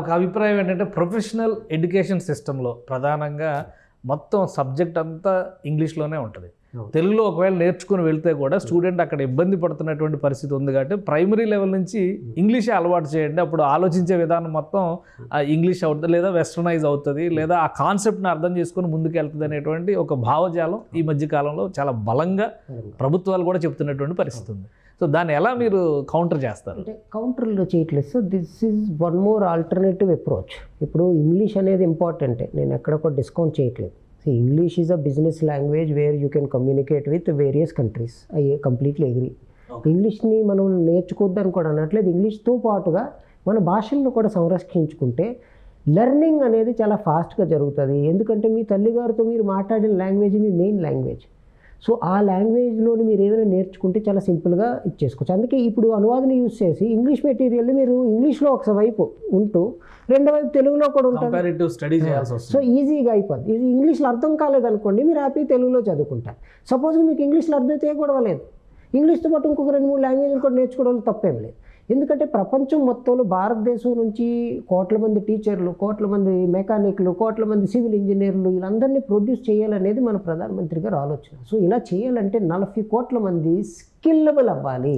ఒక అభిప్రాయం ఏంటంటే ప్రొఫెషనల్ ఎడ్యుకేషన్ సిస్టంలో ప్రధానంగా మొత్తం సబ్జెక్ట్ అంతా ఇంగ్లీష్లోనే ఉంటుంది. తెలుగులో ఒకవేళ నేర్చుకుని వెళ్తే కూడా స్టూడెంట్ అక్కడ ఇబ్బంది పడుతున్నటువంటి పరిస్థితి ఉంది. కాబట్టి ప్రైమరీ లెవెల్ నుంచి ఇంగ్లీషే అలవాటు చేయండి. అప్పుడు ఆలోచించే విధానం మొత్తం ఇంగ్లీష్ అవుతుంది, లేదా వెస్టర్నైజ్ అవుతుంది, లేదా ఆ కాన్సెప్ట్ని అర్థం చేసుకుని ముందుకు వెళ్తుంది అనేటువంటి ఒక భావజాలం ఈ మధ్య కాలంలో చాలా బలంగా ప్రభుత్వాలు కూడా చెప్తున్నటువంటి పరిస్థితి ఉంది. సో దాన్ని ఎలా మీరు కౌంటర్ చేస్తారు? అంటే కౌంటర్లో చేయట్లేదు. So this is one more alternative approach. ఇప్పుడు ఇంగ్లీష్ అనేది ఇంపార్టెంటే, నేను ఎక్కడ కూడా డిస్కౌంట్ చేయట్లేదు. English is a business language where you can communicate with various countries. I completely agree. ఇంగ్లీష్ని మనం నేర్చుకోవద్దని కూడా అనట్లేదు. ఇంగ్లీష్తో పాటుగా మన భాషలను కూడా సంరక్షించుకుంటే లెర్నింగ్ అనేది చాలా ఫాస్ట్గా జరుగుతుంది. ఎందుకంటే మీ తల్లిగారితో మీరు మాట్లాడిన లాంగ్వేజ్ మీ మెయిన్ లాంగ్వేజ్. సో ఆ లాంగ్వేజ్లోని మీరు ఏదైనా నేర్చుకుంటే చాలా సింపుల్గా ఇచ్చేసుకోవచ్చు. అందుకే ఇప్పుడు అనువాదం యూజ్ చేసి ఇంగ్లీష్ మెటీరియల్ని మీరు ఇంగ్లీష్లో ఒక వైపు ఉంటూ రెండో వైపు తెలుగులో కూడా ఉంటుంది. స్టడీ చేయాల్సి వస్తుంది. సో ఈజీగా అయిపోద్ది. ఇది ఇంగ్లీష్లో అర్థం కాలేదనుకోండి, మీరు హ్యాపీ తెలుగులో చదువుకుంటారు. సపోజ్ మీకు ఇంగ్లీష్లో అర్థం చేయకూడలేదు, ఇంగ్లీష్తో పాటు ఇంకొక 2-3 లాంగ్వేజ్లు కూడా నేర్చుకోవడం తప్పేం లేదు. ఎందుకంటే ప్రపంచం మొత్తంలో భారతదేశం నుంచి కోట్ల మంది టీచర్లు, కోట్ల మంది మెకానిక్లు, కోట్ల మంది సివిల్ ఇంజనీర్లు వీళ్ళందరినీ ప్రొడ్యూస్ చేయాలనేది మన ప్రధానమంత్రి గారు ఆలోచన. సో ఇలా చేయాలంటే 40 కోట్ల మంది స్కిల్లబుల్ అవ్వాలి.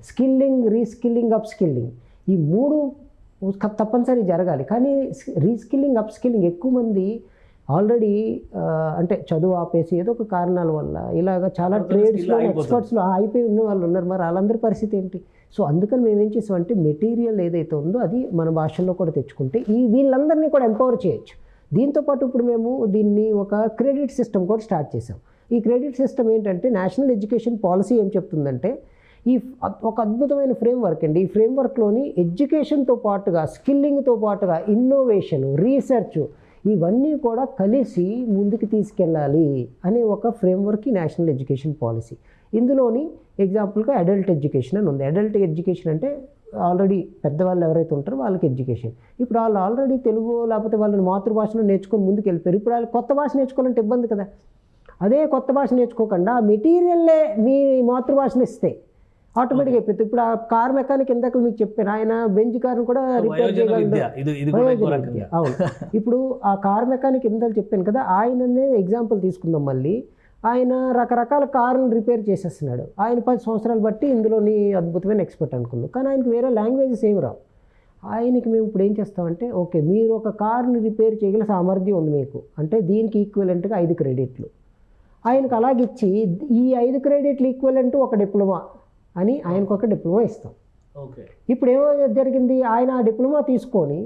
స్కిల్లింగ్, రీస్కిల్లింగ్, అప్ స్కిల్లింగ్ ఈ 3 తప్పనిసరి జరగాలి. కానీ రీస్కిల్లింగ్, అప్ స్కిల్లింగ్ ఎక్కువ మంది ఆల్రెడీ అంటే చదువు ఆపేసి ఏదో ఒక కారణాల వల్ల ఇలాగ చాలా ట్రేడ్స్లో ఎక్స్పర్ట్స్లో అయిపోయి ఉన్న వాళ్ళు ఉన్నారు. మరి వాళ్ళందరి పరిస్థితి ఏంటి? సో అందుకని మేము ఏం చేసామంటే మెటీరియల్ ఏదైతే ఉందో అది మన భాషల్లో కూడా తెచ్చుకుంటే వీళ్ళందరినీ కూడా ఎంపవర్ చేయొచ్చు. దీంతోపాటు ఇప్పుడు మేము దీన్ని ఒక క్రెడిట్ సిస్టమ్ కూడా స్టార్ట్ చేసాం. ఈ క్రెడిట్ సిస్టమ్ ఏంటంటే నేషనల్ ఎడ్యుకేషన్ పాలసీ ఏం చెప్తుందంటే ఒక అద్భుతమైన ఫ్రేమ్వర్క్ అండి. ఈ ఫ్రేమ్వర్క్లోని ఎడ్యుకేషన్తో పాటుగా స్కిల్లింగ్తో పాటుగా ఇన్నోవేషన్, రీసెర్చ్ ఇవన్నీ కూడా కలిసి ముందుకు తీసుకెళ్ళాలి అనే ఒక ఫ్రేమ్వర్క్ నేషనల్ ఎడ్యుకేషన్ పాలసీ. ఇందులోని ఎగ్జాంపుల్గా అడల్ట్ ఎడ్యుకేషన్ అని ఉంది. అడల్ట్ ఎడ్యుకేషన్ అంటే ఆల్రెడీ పెద్దవాళ్ళు ఎవరైతే ఉంటారో వాళ్ళకి ఎడ్యుకేషన్. ఇప్పుడు వాళ్ళు ఆల్రెడీ తెలుగు లేకపోతే వాళ్ళని మాతృభాషలో నేర్చుకొని ముందుకు వెళ్ళిపోయారు. ఇప్పుడు వాళ్ళు కొత్త భాష నేర్చుకోవాలంటే ఇబ్బంది కదా. అదే కొత్త భాష నేర్చుకోకుండా మెటీరియల్లే మీ మాతృభాషను ఇస్తే ఆటోమేటిక్గా అయిపోతుంది. ఇప్పుడు ఆ కార్ మెకానిక్ ఇందాక మీకు చెప్పాను, ఆయన బెంజ్ కార్ను కూడా రిపేర్ చేయగలరు. అవును. ఇప్పుడు ఆ కార్ మెకానిక్ ఇందాక చెప్పాను కదా, ఆయననే ఎగ్జాంపుల్ తీసుకుందాం. మళ్ళీ ఆయన రకరకాల కారుని రిపేర్ చేసేస్తున్నాడు. ఆయన 10 సంవత్సరాలు బట్టి ఇందులోని అద్భుతమైన ఎక్స్పర్ట్ అనుకుందాం. కానీ ఆయనకి వేరే లాంగ్వేజెస్ ఏమి రావు. ఆయనకి మేము ఇప్పుడు ఏం చేస్తామంటే ఓకే మీరు ఒక కార్ని రిపేర్ చేయగల సామర్థ్యం ఉంది మీకు, అంటే దీనికి ఈక్వలెంట్గా 5 క్రెడిట్లు ఆయనకు అలాగిచ్చి ఈ 5 క్రెడిట్లు ఈక్వలెంట్ ఒక డిప్లొమా అని ఆయనకు ఒక డిప్లొమా ఇస్తాం. ఇప్పుడు ఏమో జరిగింది, ఆయన ఆ డిప్లొమా తీసుకొని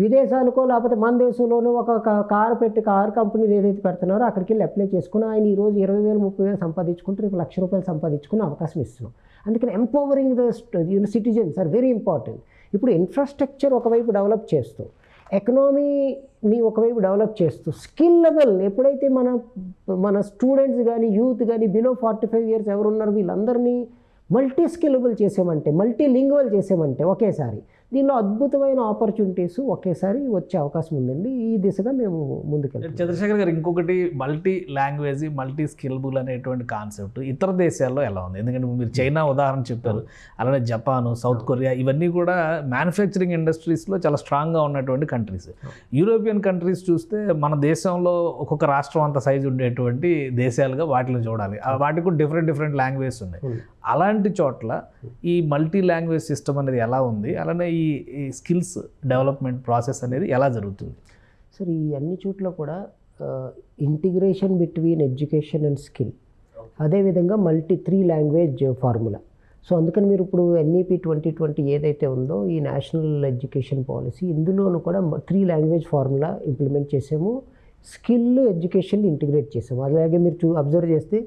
విదేశాలకో లేకపోతే మన దేశంలోనూ ఒక కారు కంపెనీలు ఏదైతే పెడుతున్నారో అక్కడికి వెళ్ళి అప్లై చేసుకుని ఆయన ఈరోజు 20,000 30,000 సంపాదించుకుంటే రేపు ₹1,00,000 సంపాదించుకునే అవకాశం ఇస్తున్నాం. అందుకని empowering the citizens are very important. ఇప్పుడు ఇన్ఫ్రాస్ట్రక్చర్ ఒకవైపు డెవలప్ చేస్తూ, ఎకనామీని ఒకవైపు డెవలప్ చేస్తూ, స్కిల్ లెవెల్ ఎప్పుడైతే మన స్టూడెంట్స్ కానీ యూత్ కానీ బిలో 45 years ఎవరు ఉన్నారు వీళ్ళందరినీ మల్టీ స్కిలబుల్ చేసామంటే, మల్టీ లింగ్వల్ చేసామంటే ఒకేసారి దీనిలో అద్భుతమైన ఆపర్చునిటీస్ ఒకేసారి వచ్చే అవకాశం ఉందండి. ఈ దిశగా మేము ముందుకెళ్తాం. చంద్రశేఖర్ గారు, ఇంకొకటి మల్టీ లాంగ్వేజ్, మల్టీ స్కిలబుల్ అనేటువంటి కాన్సెప్ట్ ఇతర దేశాల్లో ఎలా ఉంది? ఎందుకంటే మీరు చైనా ఉదాహరణ చెప్పారు, అలానే జపాన్, సౌత్ కొరియా, ఇవన్నీ కూడా మ్యానుఫ్యాక్చరింగ్ ఇండస్ట్రీస్లో చాలా స్ట్రాంగ్గా ఉన్నటువంటి కంట్రీస్. యూరోపియన్ కంట్రీస్ చూస్తే మన దేశంలో ఒక్కొక్క రాష్ట్రం అంత సైజు ఉండేటువంటి దేశాలుగా వాటిని చూడాలి. వాటికి కూడా డిఫరెంట్ లాంగ్వేజెస్ ఉన్నాయి. అలాంటి చోట్ల ఈ మల్టీ లాంగ్వేజ్ సిస్టమ్ అనేది ఎలా ఉంది, అలానే ఈ స్కిల్స్ డెవలప్మెంట్ ప్రాసెస్ అనేది ఎలా జరుగుతుంది? సార్, ఈ అన్ని చోట్ల కూడా integration between education and skill, అదేవిధంగా 3 లాంగ్వేజ్ ఫార్ములా. సో అందుకని మీరు ఇప్పుడు NEP 2020 ఏదైతే ఉందో ఈ నేషనల్ ఎడ్యుకేషన్ పాలసీ, ఇందులోనూ కూడా 3 లాంగ్వేజ్ ఫార్ములా ఇంప్లిమెంట్ చేసాము. స్కిల్ ఎడ్యుకేషన్ ఇంటిగ్రేట్ చేసాము. అలాగే మీరు అబ్జర్వ్ చేస్తే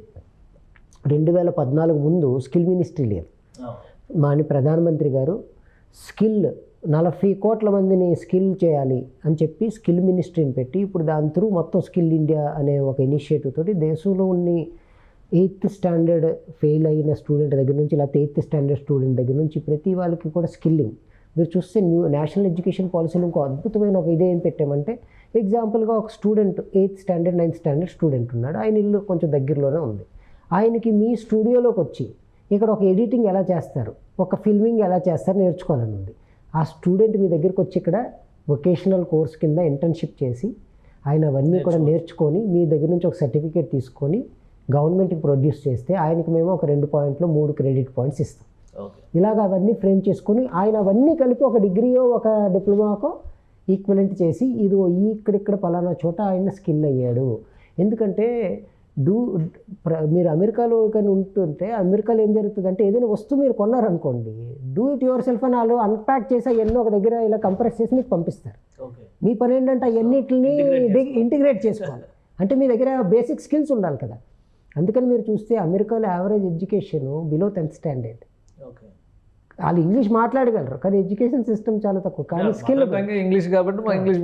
2014 ముందు స్కిల్ మినిస్ట్రీ లేదు. మాని ప్రధానమంత్రి గారు స్కిల్ 40 కోట్ల మందిని స్కిల్ చేయాలి అని చెప్పి స్కిల్ మినిస్ట్రీని పెట్టి, ఇప్పుడు దాని త్రూ మొత్తం స్కిల్ ఇండియా అనే ఒక ఇనిషియేటివ్ తోటి దేశంలో ఉన్న 8th స్టాండర్డ్ ఫెయిల్ అయిన స్టూడెంట్ దగ్గర నుంచి, లేకపోతే 8th స్టాండర్డ్ స్టూడెంట్ దగ్గర నుంచి ప్రతి వాళ్ళకి కూడా స్కిల్లింగ్. మీరు చూస్తే నేషనల్ ఎడ్యుకేషన్ పాలసీలో ఇంకో అద్భుతమైన ఒక ఇదే ఏం పెట్టామంటే, ఎగ్జాంపుల్గా ఒక student 8th standard 9th standard student ఉన్నాడు, ఆయన ఇల్లు కొంచెం దగ్గరలోనే ఉంది. ఆయనకి మీ స్టూడియోలోకి వచ్చి ఇక్కడ ఒక ఎడిటింగ్ ఎలా చేస్తారు, ఒక ఫిల్మింగ్ ఎలా చేస్తారు నేర్చుకోవాలని ఉంది. ఆ స్టూడెంట్ మీ దగ్గరికి వచ్చి ఇక్కడ వొకేషనల్ కోర్స్ కింద ఇంటర్న్షిప్ చేసి ఆయన అవన్నీ కూడా నేర్చుకొని మీ దగ్గర నుంచి ఒక సర్టిఫికేట్ తీసుకొని గవర్నమెంట్కి ప్రొడ్యూస్ చేస్తే ఆయనకి మేము ఒక 2 పాయింట్లు 3 క్రెడిట్ పాయింట్స్ ఇస్తాం. ఇలాగ అవన్నీ ఫ్రేమ్ చేసుకొని ఆయన అవన్నీ కలిపి ఒక డిగ్రీయో ఒక డిప్లొమాకో ఈక్వలెంట్ చేసి ఇది ఇక్కడిక్కడ పలానా చోట ఆయన స్కిల్ అయ్యాడు. ఎందుకంటే మీరు అమెరికాలో కానీ ఉంటుంటే అమెరికాలో ఏం జరుగుతుందంటే, ఏదైనా వస్తువు మీరు కొన్నారనుకోండి, డూ ఇట్ యువర్ సెల్ఫ్ అని వాళ్ళు అన్ప్యాక్ చేసి అవన్నీ ఒక దగ్గర ఇలా కంప్రెస్ చేసి మీకు పంపిస్తారు. మీ పని ఏంటంటే అవన్నిటిని ఇంటిగ్రేట్ చేసుకోవాలి. అంటే మీ దగ్గర బేసిక్ స్కిల్స్ ఉండాలి కదా. అందుకని మీరు చూస్తే అమెరికాలో average education below 10th standard. వాళ్ళు ఇంగ్లీష్ మాట్లాడగలరు కానీ ఎడ్యుకేషన్ సిస్టమ్ చాలా తక్కువ. కానీ స్కిల్ ఇంగ్లీష్ కాబట్టి ఇంగ్లీష్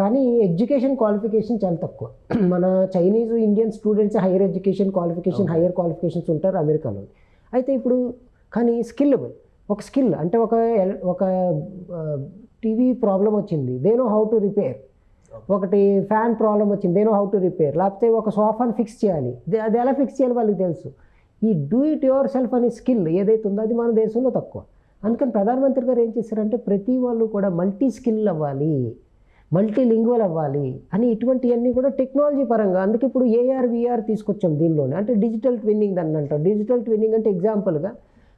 కానీ ఎడ్యుకేషన్ క్వాలిఫికేషన్ చాలా తక్కువ. మన Chinese Indian students higher education qualification hire qualifications ఉంటారు అమెరికాలో. అయితే ఇప్పుడు కానీ స్కిల్లబుల్ ఒక స్కిల్ అంటే ఒక టీవీ ప్రాబ్లం వచ్చింది, they know how to repair. ఒకటి ఫ్యాన్ ప్రాబ్లం వచ్చింది, they know how to repair. లేకపోతే ఒక సోఫాని ఫిక్స్ చేయాలి, అది ఎలా ఫిక్స్ చేయాలి వాళ్ళకి తెలుసు. ఈ డూ ఇట్ యువర్ సెల్ఫ్ అనే స్కిల్ ఏదైతే ఉందో అది మన దేశంలో తక్కువ. అందుకని ప్రధానమంత్రి గారు ఏం చేశారంటే ప్రతి వాళ్ళు కూడా మల్టీ స్కిల్ అవ్వాలి, మల్టీ లింగ్వల్ అవ్వాలి అని ఇటువంటివన్నీ కూడా టెక్నాలజీ పరంగా. అందుకే ఇప్పుడు AR VR తీసుకొచ్చాం దీనిలోనే. అంటే డిజిటల్ ట్విన్నింగ్ దాన్ని అంటారు. డిజిటల్ ట్విన్నింగ్ అంటే ఎగ్జాంపుల్గా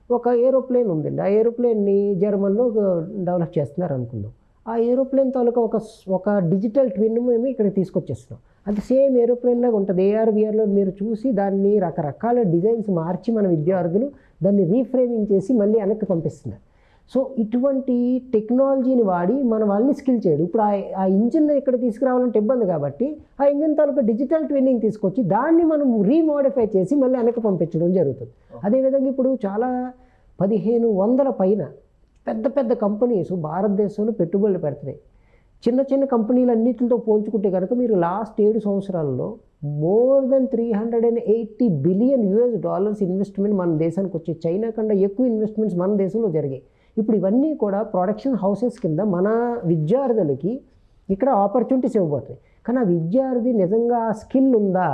ఒక ఏరోప్లేన్ ఉందండి, ఆ ఏరోప్లేన్ని జర్మన్లో డెవలప్ చేస్తున్నారు అనుకుందాం. ఆ ఏరోప్లేన్ తాలూకా ఒక డిజిటల్ ట్విన్ మేము ఇక్కడ తీసుకొచ్చేస్తున్నాం. అది సేమ్ ఏరోప్లేన్ లాగా ఉంటుంది. AR VRలో మీరు చూసి దాన్ని రకరకాల డిజైన్స్ మార్చి మన విద్యార్థులు దాన్ని రీఫ్రేమింగ్ చేసి మళ్ళీ వెనక్కి పంపిస్తున్నారు. సో ఇటువంటి టెక్నాలజీని వాడి మన వాళ్ళని స్కిల్ చేయడు. ఇప్పుడు ఆ ఇంజిన్ ఇక్కడ తీసుకురావాలంటే ఇబ్బంది కాబట్టి ఆ ఇంజిన్ తాలూకా డిజిటల్ ట్విన్నింగ్ తీసుకొచ్చి దాన్ని మనం రీమోడిఫై చేసి మళ్ళీ వెనక్కి పంపించడం జరుగుతుంది. అదేవిధంగా ఇప్పుడు చాలా 1500 పైన పెద్ద కంపెనీస్ భారతదేశంలో పెట్టుబడులు పెడుతున్నాయి. చిన్న కంపెనీలన్నిటితో పోల్చుకుంటే కనుక మీరు లాస్ట్ 7 సంవత్సరాల్లో more than $380 billion ఇన్వెస్ట్మెంట్ మన దేశానికి వచ్చే, చైనా కన్నా ఎక్కువ ఇన్వెస్ట్మెంట్స్ మన దేశంలో జరిగాయి. ఇప్పుడు ఇవన్నీ కూడా ప్రొడక్షన్ హౌసెస్ కింద మన విద్యార్థులకి ఇక్కడ ఆపర్చునిటీస్ ఇవ్వబోతాయి. కానీ ఆ విద్యార్థి నిజంగా స్కిల్ ఉందా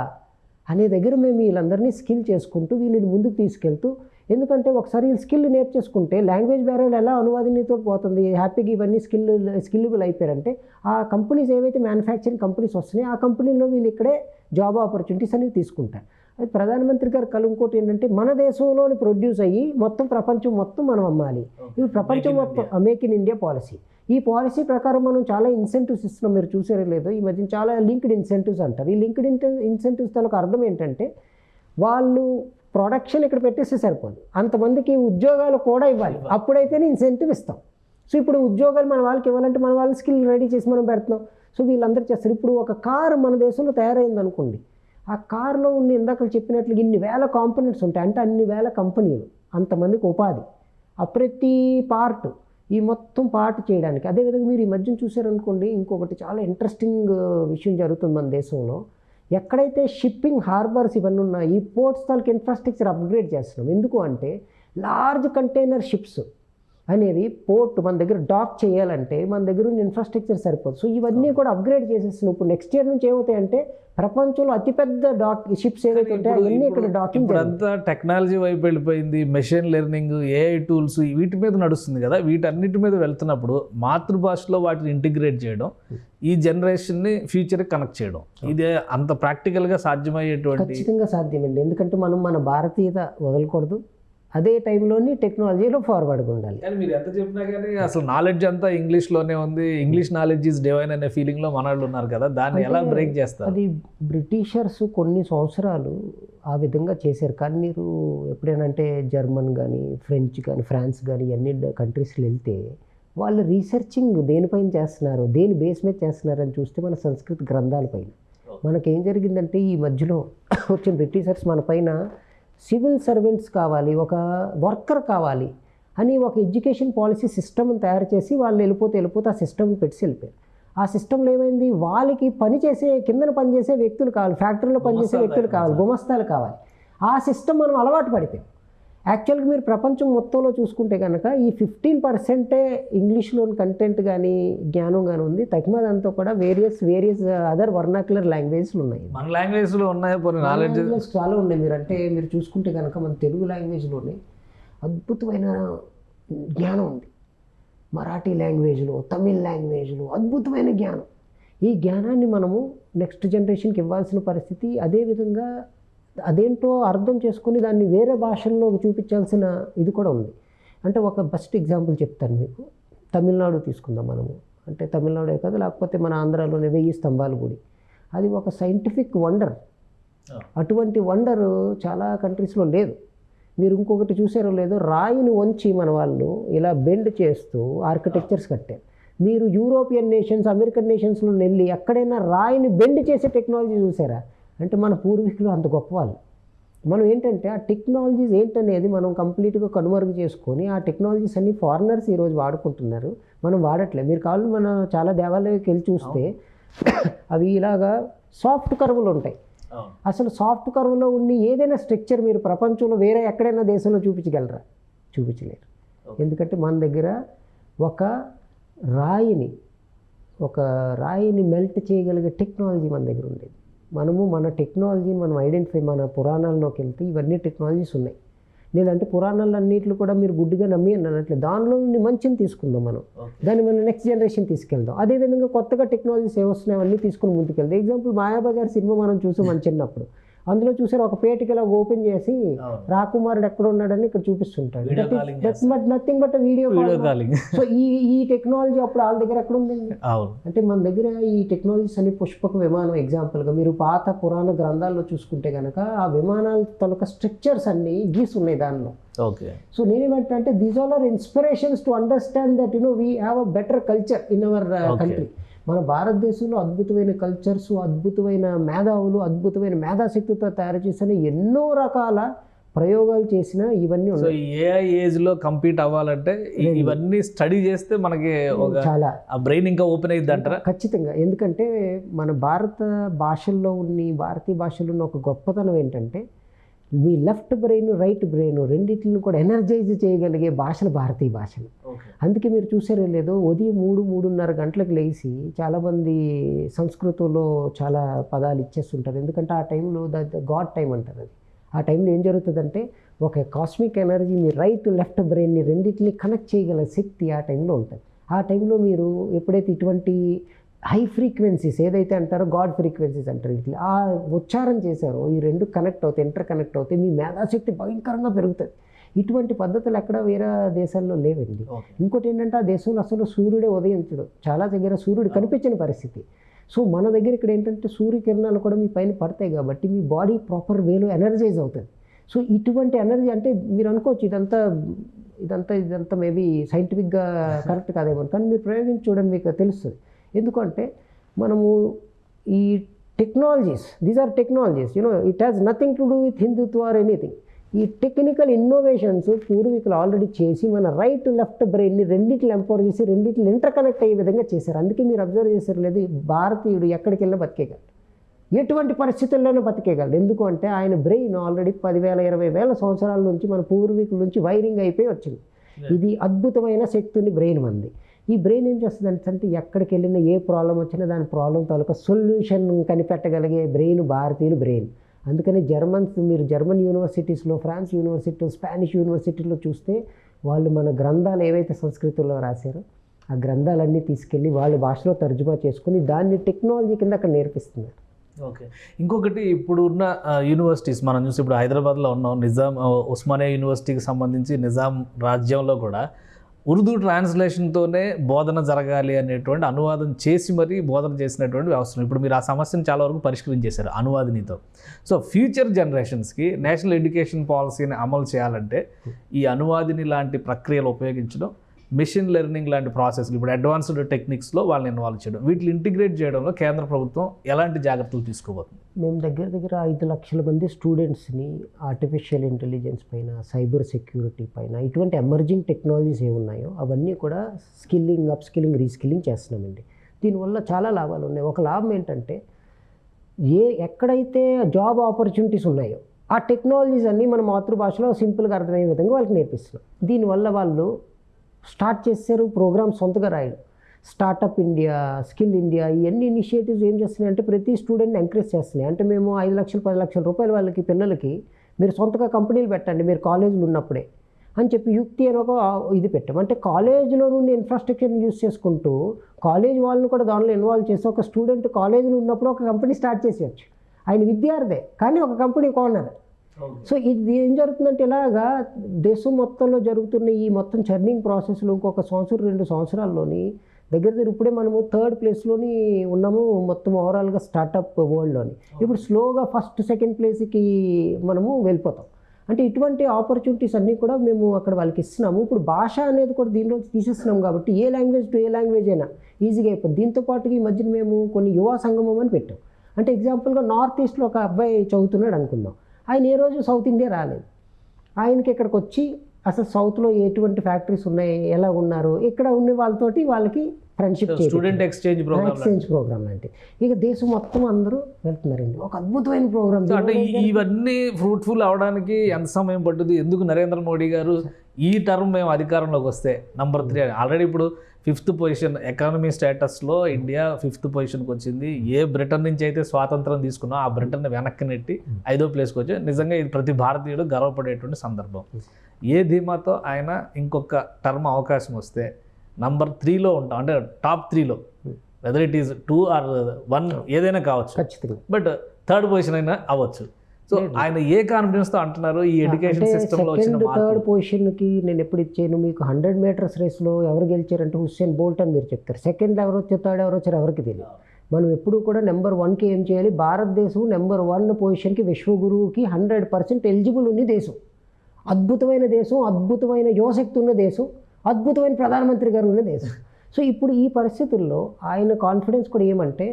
అనే దగ్గర మేము వీళ్ళందరినీ స్కిల్ చేసుకుంటూ వీళ్ళని ముందుకు తీసుకెళ్తూ, ఎందుకంటే ఒకసారి వీళ్ళు స్కిల్ నేర్చేసుకుంటే లాంగ్వేజ్ బ్యారియర్ ఎలా అనువాదినితో పోతుంది, హ్యాపీగా ఇవన్నీ స్కిల్లబుల్ అయిపోయారంటే ఆ కంపెనీస్ ఏవైతే మ్యానుఫ్యాక్చరింగ్ కంపెనీస్ వస్తున్నాయి ఆ కంపెనీలో వీళ్ళు ఇక్కడే జాబ్ ఆపర్చునిటీస్ అనేవి తీసుకుంటారు. అది ప్రధానమంత్రి గారు ఇంకోటి ఏంటంటే మన దేశంలోని ప్రొడ్యూస్ అయ్యి మొత్తం ప్రపంచం మొత్తం మనం అమ్మాలి. ఇవి ప్రపంచం మొత్తం మేక్ ఇన్ ఇండియా పాలసీ. ఈ పాలసీ ప్రకారం మనం చాలా ఇన్సెంటివ్స్ ఇస్తున్నాం. మీరు చూసారో లేదో ఈ మధ్య చాలా లింక్డ్ ఇన్సెంటివ్స్ అంటారు. ఈ లింక్డ్ ఇన్సెంటివ్స్ తనకు అర్థం ఏంటంటే వాళ్ళు ప్రొడక్షన్ ఇక్కడ పెట్టేస్తే సరిపోదు, అంతమందికి ఉద్యోగాలు కూడా ఇవ్వాలి, అప్పుడైతేనే ఇన్సెంటివ్ ఇస్తాం. సో ఇప్పుడు ఉద్యోగాలు మన వాళ్ళకి ఇవ్వాలంటే మన వాళ్ళ స్కిల్ రెడీ చేసి మనం పెడుతున్నాం. సో వీళ్ళందరూ చేస్తారు. ఇప్పుడు ఒక కారు మన దేశంలో తయారైంది అనుకోండి, ఆ కారులో ఉన్న ఇందాక చెప్పినట్లు ఇన్ని వేల కాంపోనెంట్స్ ఉంటాయి, అంటే అన్ని వేల కంపెనీలు, అంతమందికి ఉపాధి, ఆ ప్రతి పార్ట్, ఈ మొత్తం పార్ట్ చేయడానికి. అదేవిధంగా మీరు ఈ మధ్యన చూసారనుకోండి, ఇంకొకటి చాలా ఇంట్రెస్టింగ్ విషయం జరుగుతుంది మన దేశంలో. ఎక్కడైతే షిప్పింగ్ హార్బర్స్ ఇవన్నీ ఉన్నాయి, ఈ పోర్ట్స్ తాలూకు ఇన్ఫ్రాస్ట్రక్చర్ అప్గ్రేడ్ చేస్తున్నాం. ఎందుకు అంటే లార్జ్ కంటైనర్ షిప్స్ అనేవి పోర్ట్ మన దగ్గర డాక్ చేయాలంటే మన దగ్గర ఉన్న ఇన్ఫ్రాస్ట్రక్చర్ సరిపోదు. సో ఇవన్నీ కూడా అప్గ్రేడ్ చేసేస్తున్నాం. ఇప్పుడు నెక్స్ట్ ఇయర్ నుంచి ఏమవుతాయంటే ప్రపంచంలో అతిపెద్ద షిప్స్ ఏవైతే ఉంటాయో అవన్నీ ఇక్కడ డాకింగ్. ఇప్పుడంతా టెక్నాలజీ వైపు వెళ్ళిపోయింది, మెషిన్ లెర్నింగ్, ఏఐ టూల్స్ వీటి మీద నడుస్తుంది కదా. వీటన్నిటి మీద వెళ్తున్నప్పుడు మాతృభాషలో వాటిని ఇంటిగ్రేట్ చేయడం, ఈ జనరేషన్ని ఫ్యూచర్కి కనెక్ట్ చేయడం, ఇది అంత ప్రాక్టికల్గా సాధ్యమయ్యేటువంటి? ఖచ్చితంగా సాధ్యమండి. ఎందుకంటే మనం మన భారతీయత వదలకూడదు, అదే టైంలోని టెక్నాలజీలో ఫార్వర్డ్గా ఉండాలి. కానీ మీరు ఎంత చెప్పినా కానీ అసలు నాలెడ్జ్ అంతా ఇంగ్లీష్లోనే ఉంది, ఇంగ్లీష్ నాలెడ్జ్ ఈజ్ డివైన్ అనే ఫీలింగ్లో మనవాళ్ళు ఉన్నారు కదా, దాన్ని ఎలా బ్రేక్ చేస్తారు? అది బ్రిటిషర్స్ కొన్ని సంవత్సరాలు ఆ విధంగా చేశారు. కానీ మీరు ఎప్పుడైనా అంటే జర్మన్ కానీ ఫ్రెంచ్ కానీ ఫ్రాన్స్ కానీ ఇవన్నీ కంట్రీస్కి వెళ్తే వాళ్ళు రీసెర్చింగ్ దేనిపైన చేస్తున్నారు, దేని బేస్ మీద చేస్తున్నారు అని చూస్తే మన సంస్కృత గ్రంథాలపైన. మనకేం జరిగిందంటే ఈ మధ్యలో వచ్చిన బ్రిటిషర్స్ మన పైన సివిల్ సర్వెంట్స్ కావాలి, ఒక వర్కర్ కావాలి అని ఒక ఎడ్యుకేషన్ పాలసీ సిస్టమ్ని తయారు చేసి వాళ్ళు వెళ్ళిపోతే ఆ సిస్టమ్ని పెట్టి వెళ్ళిపోయారు. ఆ సిస్టంలో ఏమైంది, వాళ్ళకి పనిచేసే కిందన పనిచేసే వ్యక్తులు కావాలి, ఫ్యాక్టరీలో పనిచేసే వ్యక్తులు కావాలి, గుమస్తాలు కావాలి. ఆ సిస్టమ్ మనం అలవాటు పడిపోయాం. యాక్చువల్గా మీరు ప్రపంచం మొత్తంలో చూసుకుంటే కనుక ఈ 15% ఇంగ్లీష్లోని కంటెంట్ కానీ జ్ఞానం కానీ ఉంది. తగ్గినదంతా కూడా వేరియస్ అదర్ వర్నాక్యులర్ లాంగ్వేజ్లు ఉన్నాయి. మన లాంగ్వేజ్లో ఉన్నాయి, నాలెడ్జ్ చాలా ఉన్నాయి. మీరు చూసుకుంటే కనుక మన తెలుగు లాంగ్వేజ్లోనే అద్భుతమైన జ్ఞానం ఉంది, మరాఠీ లాంగ్వేజ్లో, తమిళ్ లాంగ్వేజ్లో అద్భుతమైన జ్ఞానం. ఈ జ్ఞానాన్ని మనము నెక్స్ట్ జనరేషన్కి ఇవ్వాల్సిన పరిస్థితి. అదేవిధంగా అదేంటో అర్థం చేసుకుని దాన్ని వేరే భాషల్లో చూపించాల్సిన ఇది కూడా ఉంది. అంటే ఒక బెస్ట్ ఎగ్జాంపుల్ చెప్తాను మీకు. తమిళనాడు తీసుకుందాం మనము. అంటే తమిళనాడే కాదు, లేకపోతే మన ఆంధ్రాలోనే 1000 స్తంభాల గుడి, అది ఒక సైంటిఫిక్ వండర్. అటువంటి వండర్ చాలా కంట్రీస్లో లేదు. మీరు ఇంకొకటి చూసారో లేదో, రాయిని వంచి మన వాళ్ళు ఇలా బెండ్ చేస్తూ ఆర్కిటెక్చర్స్ కట్టారు. మీరు యూరోపియన్ నేషన్స్, అమెరికన్ నేషన్స్లో వెళ్ళి ఎక్కడైనా రాయిని బెండ్ చేసే టెక్నాలజీ చూసారా? అంటే మన పూర్వీకులు అంత గొప్పవాళ్ళు. మనం ఏంటంటే ఆ టెక్నాలజీస్ ఏంటనేది మనం కంప్లీట్గా కనుమరుగు చేసుకొని ఆ టెక్నాలజీస్ అన్ని ఫారినర్స్ ఈరోజు వాడుకుంటున్నారు, మనం వాడట్లేదు. మీరు కావాలి మన చాలా దేవాలయాలకు వెళ్ళి చూస్తే అవి ఇలాగా సాఫ్ట్ కర్వ్లు ఉంటాయి. అసలు సాఫ్ట్ కర్వ్లో ఉండి ఏదైనా స్ట్రక్చర్ మీరు ప్రపంచంలో వేరే ఎక్కడైనా దేశంలో చూపించగలరా? చూపించలేరు. ఎందుకంటే మన దగ్గర ఒక రాయిని మెల్ట్ చేయగలిగే టెక్నాలజీ మన దగ్గర ఉండేది. మన టెక్నాలజీని మనం ఐడెంటిఫై, మన పురాణాల్లోకి వెళ్తే ఇవన్నీ టెక్నాలజీస్ ఉన్నాయి. నేనంటే పురాణాలు అన్నింటిలో కూడా మీరు గుడ్డిగా నమ్మి అనట్లేదు, దానిలో నుండి మంచిని తీసుకుందాం మనం, దాన్ని మనం నెక్స్ట్ జనరేషన్ తీసుకెళ్దాం. అదేవిధంగా కొత్తగా టెక్నాలజీస్ ఏవస్తున్నాయి అవన్నీ తీసుకుని ముందుకెళ్దాం. ఎగ్జాంపుల్ మాయాబజార్ సినిమా మనం చూసాం మన చిన్నప్పుడు. అందులో చూసారు ఒక పేటికి ఇలా ఓపెన్ చేసి రాకుమారుడు ఎక్కడ ఉన్నాడని ఇక్కడ చూపిస్తుంటాడు. Nothing but video calling. So ఈ టెక్నాలజీ అప్పుడు వాళ్ళ దగ్గర ఎక్కడ ఉందండి? అంటే మన దగ్గర ఈ టెక్నాలజీస్ అన్ని పుష్పక విమానం ఎగ్జాంపుల్గా మీరు పాత పురాణ గ్రంథాల్లో చూసుకుంటే కనుక ఆ విమానాల తాలూకా స్ట్రక్చర్స్ అన్ని గీసున్నాయి దానిలో. ఓకే. సో నేనేమంటే these all are inspirations to understand that we have a better culture in our country. మన భారతదేశంలో అద్భుతమైన కల్చర్స్, అద్భుతమైన మేధావులు, అద్భుతమైన మేధాశక్తితో తయారు చేసిన ఎన్నో రకాల ప్రయోగాలు చేసిన ఇవన్నీ ఉన్నాయి. ఏ ఏజ్లో కంపీట్ అవ్వాలంటే ఇవన్నీ స్టడీ చేస్తే మనకి చాలా బ్రెయిన్ ఇంకా ఓపెన్ అయ్యింది అంటారా? ఖచ్చితంగా. ఎందుకంటే మన భారతీయ భాషల్లో ఉన్న ఒక గొప్పతనం ఏంటంటే మీ లెఫ్ట్ బ్రెయిన్, రైట్ బ్రెయిన్ రెండింటిని కూడా ఎనర్జైజ్ చేయగలిగే భాషలు భారతీయ భాషలు. అందుకే మీరు చూసారో లేదో, ఉదయం 3-3:30 గంటలకు లేచి చాలామంది సంస్కృతంలో చాలా పదాలు ఇచ్చేస్తుంటారు. ఎందుకంటే ఆ టైంలో గాడ్ టైం అంటారు. అది ఆ టైంలో ఏం జరుగుతుందంటే ఒక కాస్మిక్ ఎనర్జీ మీ రైట్ లెఫ్ట్ బ్రెయిన్ని రెండింటిని కనెక్ట్ చేయగల శక్తి ఆ టైంలో ఉంటుంది. ఆ టైంలో మీరు ఎప్పుడైతే ఇటువంటి హై ఫ్రీక్వెన్సీస్ ఏదైతే అంటారో గాడ్ ఫ్రీక్వెన్సీస్ అంటారు, ఇట్లా ఆ ఉచ్చారం చేశారో ఈ రెండు కనెక్ట్ అవుతాయి, ఇంటర్ కనెక్ట్ అవుతాయి, మీ మేధాశక్తి భయంకరంగా పెరుగుతుంది. ఇటువంటి పద్ధతులు ఎక్కడ వేరే దేశాల్లో లేవండి. ఇంకోటి ఏంటంటే ఆ దేశంలో అసలు సూర్యుడే ఉదయించడు, చాలా దగ్గర సూర్యుడు కనిపించని పరిస్థితి. సో మన దగ్గర ఇక్కడ ఏంటంటే సూర్యకిరణాలు కూడా మీ పైన పడతాయి కాబట్టి మీ బాడీ ప్రాపర్ వేలో ఎనర్జైజ్ అవుతుంది. సో ఇటువంటి ఎనర్జీ అంటే మీరు అనుకోవచ్చు ఇదంతా ఇదంతా మేబీ సైంటిఫిక్గా కరెక్ట్ కాదేమో, కానీ మీరు ప్రయోగించి చూడండి మీకు తెలుస్తుంది. ఎందుకంటే మనము ఈ technologies, these are technologies, it has nothing to do with Hindutva or anything. ఈ టెక్నికల్ ఇన్నోవేషన్స్ పూర్వీకులు ఆల్రెడీ చేసి మన రైట్ లెఫ్ట్ బ్రెయిన్ని రెండింటిని ఎంపవర్ చేసి రెండింటిని ఇంటర్కనెక్ట్ అయ్యే విధంగా చేశారు. అందుకే మీరు అబ్జర్వ్ చేశారు లేదు, భారతీయుడు ఎక్కడికి వెళ్ళినా బతికేయగలడు, ఎటువంటి పరిస్థితుల్లోనూ బతికేయగలడు. ఎందుకు అంటే ఆయన బ్రెయిన్ ఆల్రెడీ 10,000 20,000 సంవత్సరాల నుంచి మన పూర్వీకుల నుంచి వైరింగ్ అయిపోయి వచ్చింది. ఇది అద్భుతమైన శక్తి ఉంది బ్రెయిన్ మంది. ఈ బ్రెయిన్ ఏం చేస్తుంది అంటే ఎక్కడికి వెళ్ళినా ఏ ప్రాబ్లం వచ్చినా దాని ప్రాబ్లం తాలూకా సొల్యూషన్ కనిపెట్టగలిగే బ్రెయిన్ భారతీయులు బ్రెయిన్. అందుకని మీరు జర్మన్ యూనివర్సిటీస్లో, ఫ్రాన్స్ యూనివర్సిటీలో, స్పానిష్ యూనివర్సిటీలో చూస్తే వాళ్ళు మన గ్రంథాలు ఏవైతే సంస్కృతంలో రాశారో ఆ గ్రంథాలన్నీ తీసుకెళ్ళి వాళ్ళ భాషలో తర్జుమా చేసుకుని దాన్ని టెక్నాలజీ కింద అక్కడ నేర్పిస్తున్నారు. ఓకే, ఇంకొకటి ఇప్పుడు ఉన్న యూనివర్సిటీస్ మనం చూసి ఇప్పుడు హైదరాబాద్లో ఉన్నాం, నిజాం ఉస్మానియా యూనివర్సిటీకి సంబంధించి నిజాం రాజ్యంలో కూడా ఉర్దూ ట్రాన్స్లేషన్తోనే బోధన జరగాలి అనేటువంటి అనువాదం చేసి మరీ బోధన చేసినటువంటి వ్యవస్థ. ఇప్పుడు మీరు ఆ సమస్యను చాలా వరకు పరిష్కరించేశారు అనువాదినితో. సో ఫ్యూచర్ జనరేషన్స్కి నేషనల్ ఎడ్యుకేషన్ పాలసీని అమలు చేయాలంటే ఈ అనువాదిని లాంటి ప్రక్రియలు ఉపయోగించడం, మెషిన్ లెర్నింగ్ లాంటి ప్రాసెస్లు, ఇప్పుడు అడ్వాన్స్డ్ టెక్నిక్స్లో వాళ్ళని ఇన్వాల్వ్ చేయడం, వీటిని ఇంటిగ్రేట్ చేయడంలో కేంద్ర ప్రభుత్వం ఎలాంటి జాగ్రత్తలు తీసుకోబోతుంది? మేము దగ్గర 5 లక్షల మంది స్టూడెంట్స్ని ఆర్టిఫిషియల్ ఇంటెలిజెన్స్ పైన, సైబర్ సెక్యూరిటీ పైన, ఇటువంటి ఎమర్జింగ్ టెక్నాలజీస్ ఏమున్నాయో అవన్నీ కూడా స్కిల్లింగ్, అప్స్కిల్లింగ్, రీస్కిల్లింగ్ చేస్తున్నామండి. దీనివల్ల చాలా లాభాలు ఉన్నాయి. ఒక లాభం ఏంటంటే ఎక్కడైతే జాబ్ ఆపర్చునిటీస్ ఉన్నాయో ఆ టెక్నాలజీస్ అన్నీ మన మాతృభాషలో సింపుల్గా అర్థమయ్యే విధంగా వాళ్ళకి నేర్పిస్తున్నాం. దీనివల్ల వాళ్ళు స్టార్ట్ చేశారు ప్రోగ్రామ్స్ సొంతగా రాయడం. స్టార్టప్ ఇండియా, స్కిల్ ఇండియా, ఇవన్నీ ఇనిషియేటివ్స్ ఏం చేస్తున్నాయి అంటే ప్రతి స్టూడెంట్ని ఎంకరేజ్ చేస్తున్నాయి. అంటే మేము 5 లక్షలు 10 లక్షల రూపాయలు వాళ్ళకి పిల్లలకి మీరు సొంతగా కంపెనీలు పెట్టండి మీరు కాలేజీలు ఉన్నప్పుడే అని చెప్పి యుక్తి అని ఒక ఇది పెట్టాం. అంటే కాలేజీలో నుండి ఇన్ఫ్రాస్ట్రక్చర్ని యూజ్ చేసుకుంటూ కాలేజ్ వాళ్ళని కూడా దానిలో ఇన్వాల్వ్ చేసి ఒక స్టూడెంట్ కాలేజీలో ఉన్నప్పుడు ఒక కంపెనీ స్టార్ట్ చేసేయచ్చు. ఆయన విద్యార్థే కానీ ఒక కంపెనీ ఓనర్. సో ఇది ఏం జరుగుతుందంటే ఇలాగా దేశం మొత్తంలో జరుగుతున్న ఈ మొత్తం చర్నింగ్ ప్రాసెస్లో ఇంకొక 1-2 సంవత్సరాల్లోని దగ్గర ఇప్పుడే మనము 3rd ప్లేస్లోని ఉన్నాము మొత్తం ఓవరాల్గా స్టార్టప్ వరల్డ్లోని. ఇప్పుడు స్లోగా 1st 2nd ప్లేస్కి మనము వెళ్ళిపోతాం. అంటే ఇటువంటి ఆపర్చునిటీస్ అన్నీ కూడా మేము అక్కడ వాళ్ళకి ఇస్తున్నాము. ఇప్పుడు భాష అనేది కూడా దీనిలో తీసేస్తున్నాం కాబట్టి ఏ లాంగ్వేజ్ టు ఏ లాంగ్వేజ్ అయినా ఈజీగా అయిపోతుంది. దీంతోపాటు ఈ మధ్యన మేము కొన్ని యువ సంగమం అని పెట్టాం. అంటే ఎగ్జాంపుల్గా నార్త్ ఈస్ట్లో ఒక అబ్బాయి చదువుతున్నాడు అనుకుందాం, ఆయన ఏ రోజు సౌత్ ఇండియా రాలేదు. ఆయనకి ఇక్కడికి వచ్చి అసలు సౌత్లో ఎటువంటి ఫ్యాక్టరీస్ ఉన్నాయి, ఎలా ఉన్నారు, ఇక్కడ ఉన్న వాళ్ళతోటి వాళ్ళకి ఫ్రెండ్షిప్, స్టూడెంట్ ఎక్స్చేంజ్ ప్రోగ్రామ్ లాంటి. ఇక దేశం మొత్తం అందరూ వెళ్తున్నారండి. ఒక అద్భుతమైన ప్రోగ్రామ్. అంటే ఇవన్నీ ఫ్రూట్ఫుల్ అవడానికి ఎంత సమయం పట్టుద్ది? ఎందుకు నరేంద్ర మోడీ గారు ఈ టర్మ్ మేము అధికారంలోకి వస్తే నంబర్ 3 ఆల్రెడీ ఇప్పుడు 5th పొజిషన్ ఎకానమీ స్టేటస్లో ఇండియా 5th పొజిషన్కి వచ్చింది. ఏ బ్రిటన్ నుంచి అయితే స్వాతంత్రం తీసుకున్నా ఆ బ్రిటన్ వెనక్కి నెట్టి 5వ ప్లేస్కి వచ్చి నిజంగా ఇది ప్రతి భారతీయుడు గర్వపడేటువంటి సందర్భం. ఏ ధీమాతో ఆయన ఇంకొక టర్మ్ అవకాశం వస్తే నంబర్ 3లో ఉంటాం, అంటే టాప్ 3లో, వెదర్ ఇట్ ఈస్ 2 or 1 ఏదైనా కావచ్చు, ఖచ్చితంగా, బట్ 3rd పొజిషన్ అయినా అవ్వచ్చు. సో ఆయన ఏ కాన్ఫిడెన్స్తో అంటున్నారు ఈ ఎడ్యుకేషన్ సిస్టంలో వచ్చిన 3rd పొజిషన్కి నేను ఎప్పుడు ఇచ్చాను మీకు 100 మీటర్స్ రేస్లో ఎవరు గెలిచారంటే హుస్సేన్ బోల్ట్ అని మీరు చెప్తారు. సెకండ్ ఎవరు వచ్చారు, థర్డ్ ఎవరు వచ్చారు ఎవరికి తెలియదు. మనం ఎప్పుడు కూడా నెంబర్ 1కి ఏం చేయాలి, భారతదేశం నెంబర్ 1 పొజిషన్కి విశ్వగురువుకి 100% ఎలిజిబుల్ ఉంది దేశం. అద్భుతమైన దేశం, అద్భుతమైన యువశక్తి ఉన్న దేశం, అద్భుతమైన ప్రధానమంత్రి గారు ఉన్న దేశం. సో ఇప్పుడు ఈ పరిస్థితుల్లో ఆయన కాన్ఫిడెన్స్ కూడా ఏమంటే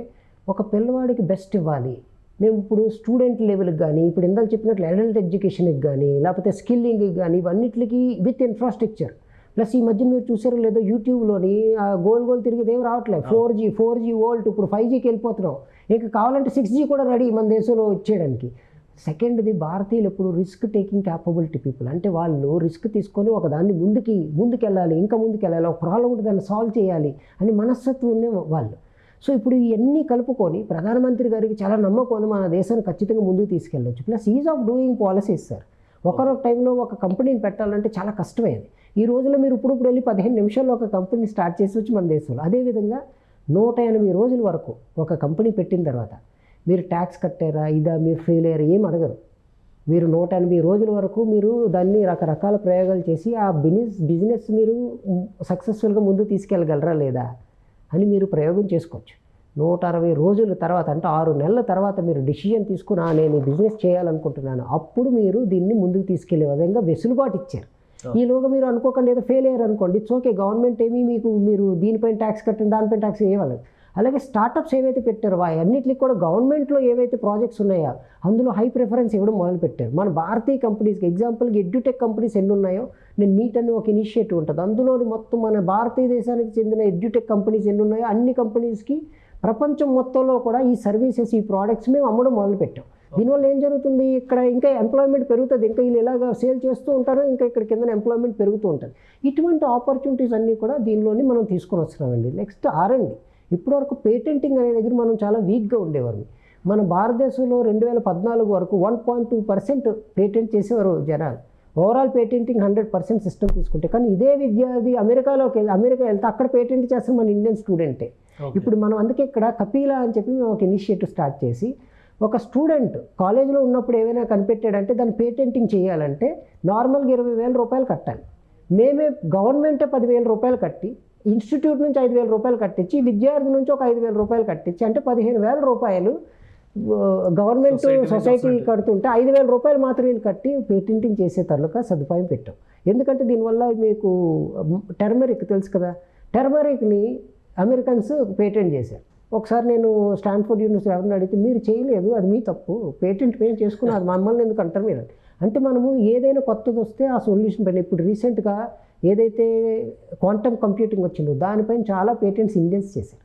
ఒక పిల్లవాడికి బెస్ట్ ఇవ్వాలి. మేము ఇప్పుడు స్టూడెంట్ లెవెల్కి కానీ, ఇప్పుడు ఇందాక చెప్పినట్లు అడల్ట్ ఎడ్యుకేషన్కి కానీ, లేకపోతే స్కిల్లింగ్కి కానీ, ఇవన్నిటికి విత్ ఇన్ఫ్రాస్ట్రక్చర్ ప్లస్ ఈ మధ్య మీరు చూసారో లేదో యూట్యూబ్లోని గోల్ తిరిగేది ఏం రావట్లేదు. 4G వరల్డ్, ఇప్పుడు 5Gకి వెళ్ళిపోతున్నాం. ఇంకా కావాలంటే 6G కూడా రెడీ మన దేశంలో వచ్చేయడానికి. సెకండ్ది భారతీయులు ఎప్పుడు రిస్క్ టేకింగ్ క్యాపబిలిటీ పీపుల్. అంటే వాళ్ళు రిస్క్ తీసుకొని ఒక దాన్ని ముందుకెళ్ళాలి, ఇంకా ముందుకెళ్ళాలి, ఒక ప్రాబ్లం ఉంటే దాన్ని సాల్వ్ చేయాలి అని మనస్తత్వం ఉండే వాళ్ళు. సో ఇప్పుడు ఇవన్నీ కలుపుకొని ప్రధానమంత్రి గారికి చాలా నమ్మకం ఉంది మన దేశాన్ని ఖచ్చితంగా ముందుకు తీసుకెళ్ళవచ్చు. Plus ease of doing policies sir. ఒకరొక టైంలో ఒక కంపెనీని పెట్టాలంటే చాలా కష్టమైంది. ఈ రోజుల్లో మీరు ఇప్పుడు వెళ్ళి 15 నిమిషాల్లో ఒక కంపెనీ స్టార్ట్ చేసి వచ్చి మన దేశంలో. అదేవిధంగా 180 రోజుల వరకు ఒక కంపెనీ పెట్టిన తర్వాత మీరు ట్యాక్స్ కట్టారా, ఇదా, మీరు ఫెయిల్ అయ్యారా ఏం అడగరు. మీరు 180 రోజుల వరకు మీరు దాన్ని రకరకాల ప్రయోగాలు చేసి ఆ బిజినెస్ మీరు సక్సెస్ఫుల్గా ముందు తీసుకెళ్ళగలరా లేదా అని మీరు ప్రయోగం చేసుకోవచ్చు. 160 రోజుల తర్వాత అంటే 6 నెలల తర్వాత మీరు డిసిజన్ తీసుకుని నేను ఈ బిజినెస్ చేయాలనుకుంటున్నాను, అప్పుడు మీరు దీన్ని ముందుకు తీసుకెళ్లే విధంగా వెసులుబాటు ఇచ్చారు. ఈలోగా మీరు అనుకోకండి ఏదో ఫెయిల్ అయ్యారు అనుకోండి, ఇట్స్ ఓకే, గవర్నమెంట్ ఏమీ మీరు దీనిపైన ట్యాక్స్ కట్టండి దానిపైన ట్యాక్స్ వేయవాలి. అలాగే స్టార్టప్స్ ఏవైతే పెట్టారో అన్నింటికి కూడా గవర్నమెంట్లో ఏవైతే ప్రాజెక్ట్స్ ఉన్నాయో అందులో హై ప్రిఫరెన్స్ ఇవ్వడం మొదలుపెట్టారు. మన భారతీయ కంపెనీస్కి ఎగ్జాంపుల్కి ఎడ్యుటెక్ కంపెనీస్ ఎన్ని ఉన్నాయో, నేను నీట్ అని ఒక ఇనిషియేటివ్ ఉంటుంది, అందులో మొత్తం మన భారతదేశానికి చెందిన ఎడ్యుటెక్ కంపెనీస్ ఎన్ని ఉన్నాయో అన్ని కంపెనీస్కి ప్రపంచం మొత్తంలో కూడా ఈ సర్వీసెస్, ఈ ప్రోడక్ట్స్ మేము అమ్మడం మొదలుపెట్టాం. దీనివల్ల ఏం జరుగుతుంది, ఇక్కడ ఇంకా ఎంప్లాయ్మెంట్ పెరుగుతుంది, ఇంకా వీళ్ళు ఎలాగ సేల్ చేస్తూ ఉంటారో ఇంకా ఇక్కడ కింద ఎంప్లాయ్మెంట్ పెరుగుతూ ఉంటుంది. ఇటువంటి ఆపర్చునిటీస్ అన్నీ కూడా దీనిలోని మనం తీసుకొని వస్తున్నామండి. Next R&D. ఇప్పటివరకు పేటెంటింగ్ అనే దగ్గర మనం చాలా వీక్గా ఉండేవారు. మన భారతదేశంలో 2014 వరకు 1.2% పేటెంట్ చేసేవారు జనాలు. ఓవరాల్ పేటెంటింగ్ 100% సిస్టమ్ తీసుకుంటే, కానీ ఇదే విద్యార్థి అమెరికా వెళ్తే అక్కడ పేటెంట్ చేస్తాం మన ఇండియన్ స్టూడెంటే. ఇప్పుడు మనం అందుకే ఇక్కడ కపీలా అని చెప్పి మేము ఒక ఇనిషియేటివ్ స్టార్ట్ చేసి, ఒక స్టూడెంట్ కాలేజీలో ఉన్నప్పుడు ఏమైనా కనిపెట్టాడంటే దాన్ని పేటెంటింగ్ చేయాలంటే నార్మల్గా 20,000 రూపాయలు కట్టాలి. మేమే గవర్నమెంటే 10,000 రూపాయలు కట్టి, ఇన్స్టిట్యూట్ నుంచి 5,000 రూపాయలు కట్టించి, విద్యార్థి నుంచి ఒక 5,000 రూపాయలు కట్టించి, అంటే 15,000 రూపాయలు గవర్నమెంట్ సొసైటీ కడుతుంటే 5,000 రూపాయలు మాత్రం వీళ్ళు కట్టి పేటెంటింగ్ చేసే తరలుగా సదుపాయం పెట్టాం. ఎందుకంటే దీనివల్ల మీకు టర్మరిక్ తెలుసు కదా, టర్మరిక్ని అమెరికన్స్ పేటెంట్ చేశారు. ఒకసారి నేను స్టాన్ఫోర్డ్ యూనివర్సిటీ ఎవరిని అడిగితే, మీరు చేయలేదు, అది మీ తప్పు, పేటెంట్ మేము చేసుకున్నాం, అది మమ్మల్ని ఎందుకు అంటారు మీరు అంటే, మనము ఏదైనా కొత్తది వస్తే ఆ సొల్యూషన్ పైన, ఇప్పుడు రీసెంట్గా ఏదైతే క్వాంటమ్ కంప్యూటింగ్ వచ్చిందో దానిపైన చాలా పేటెంట్స్ ఇండియన్స్ చేశారు.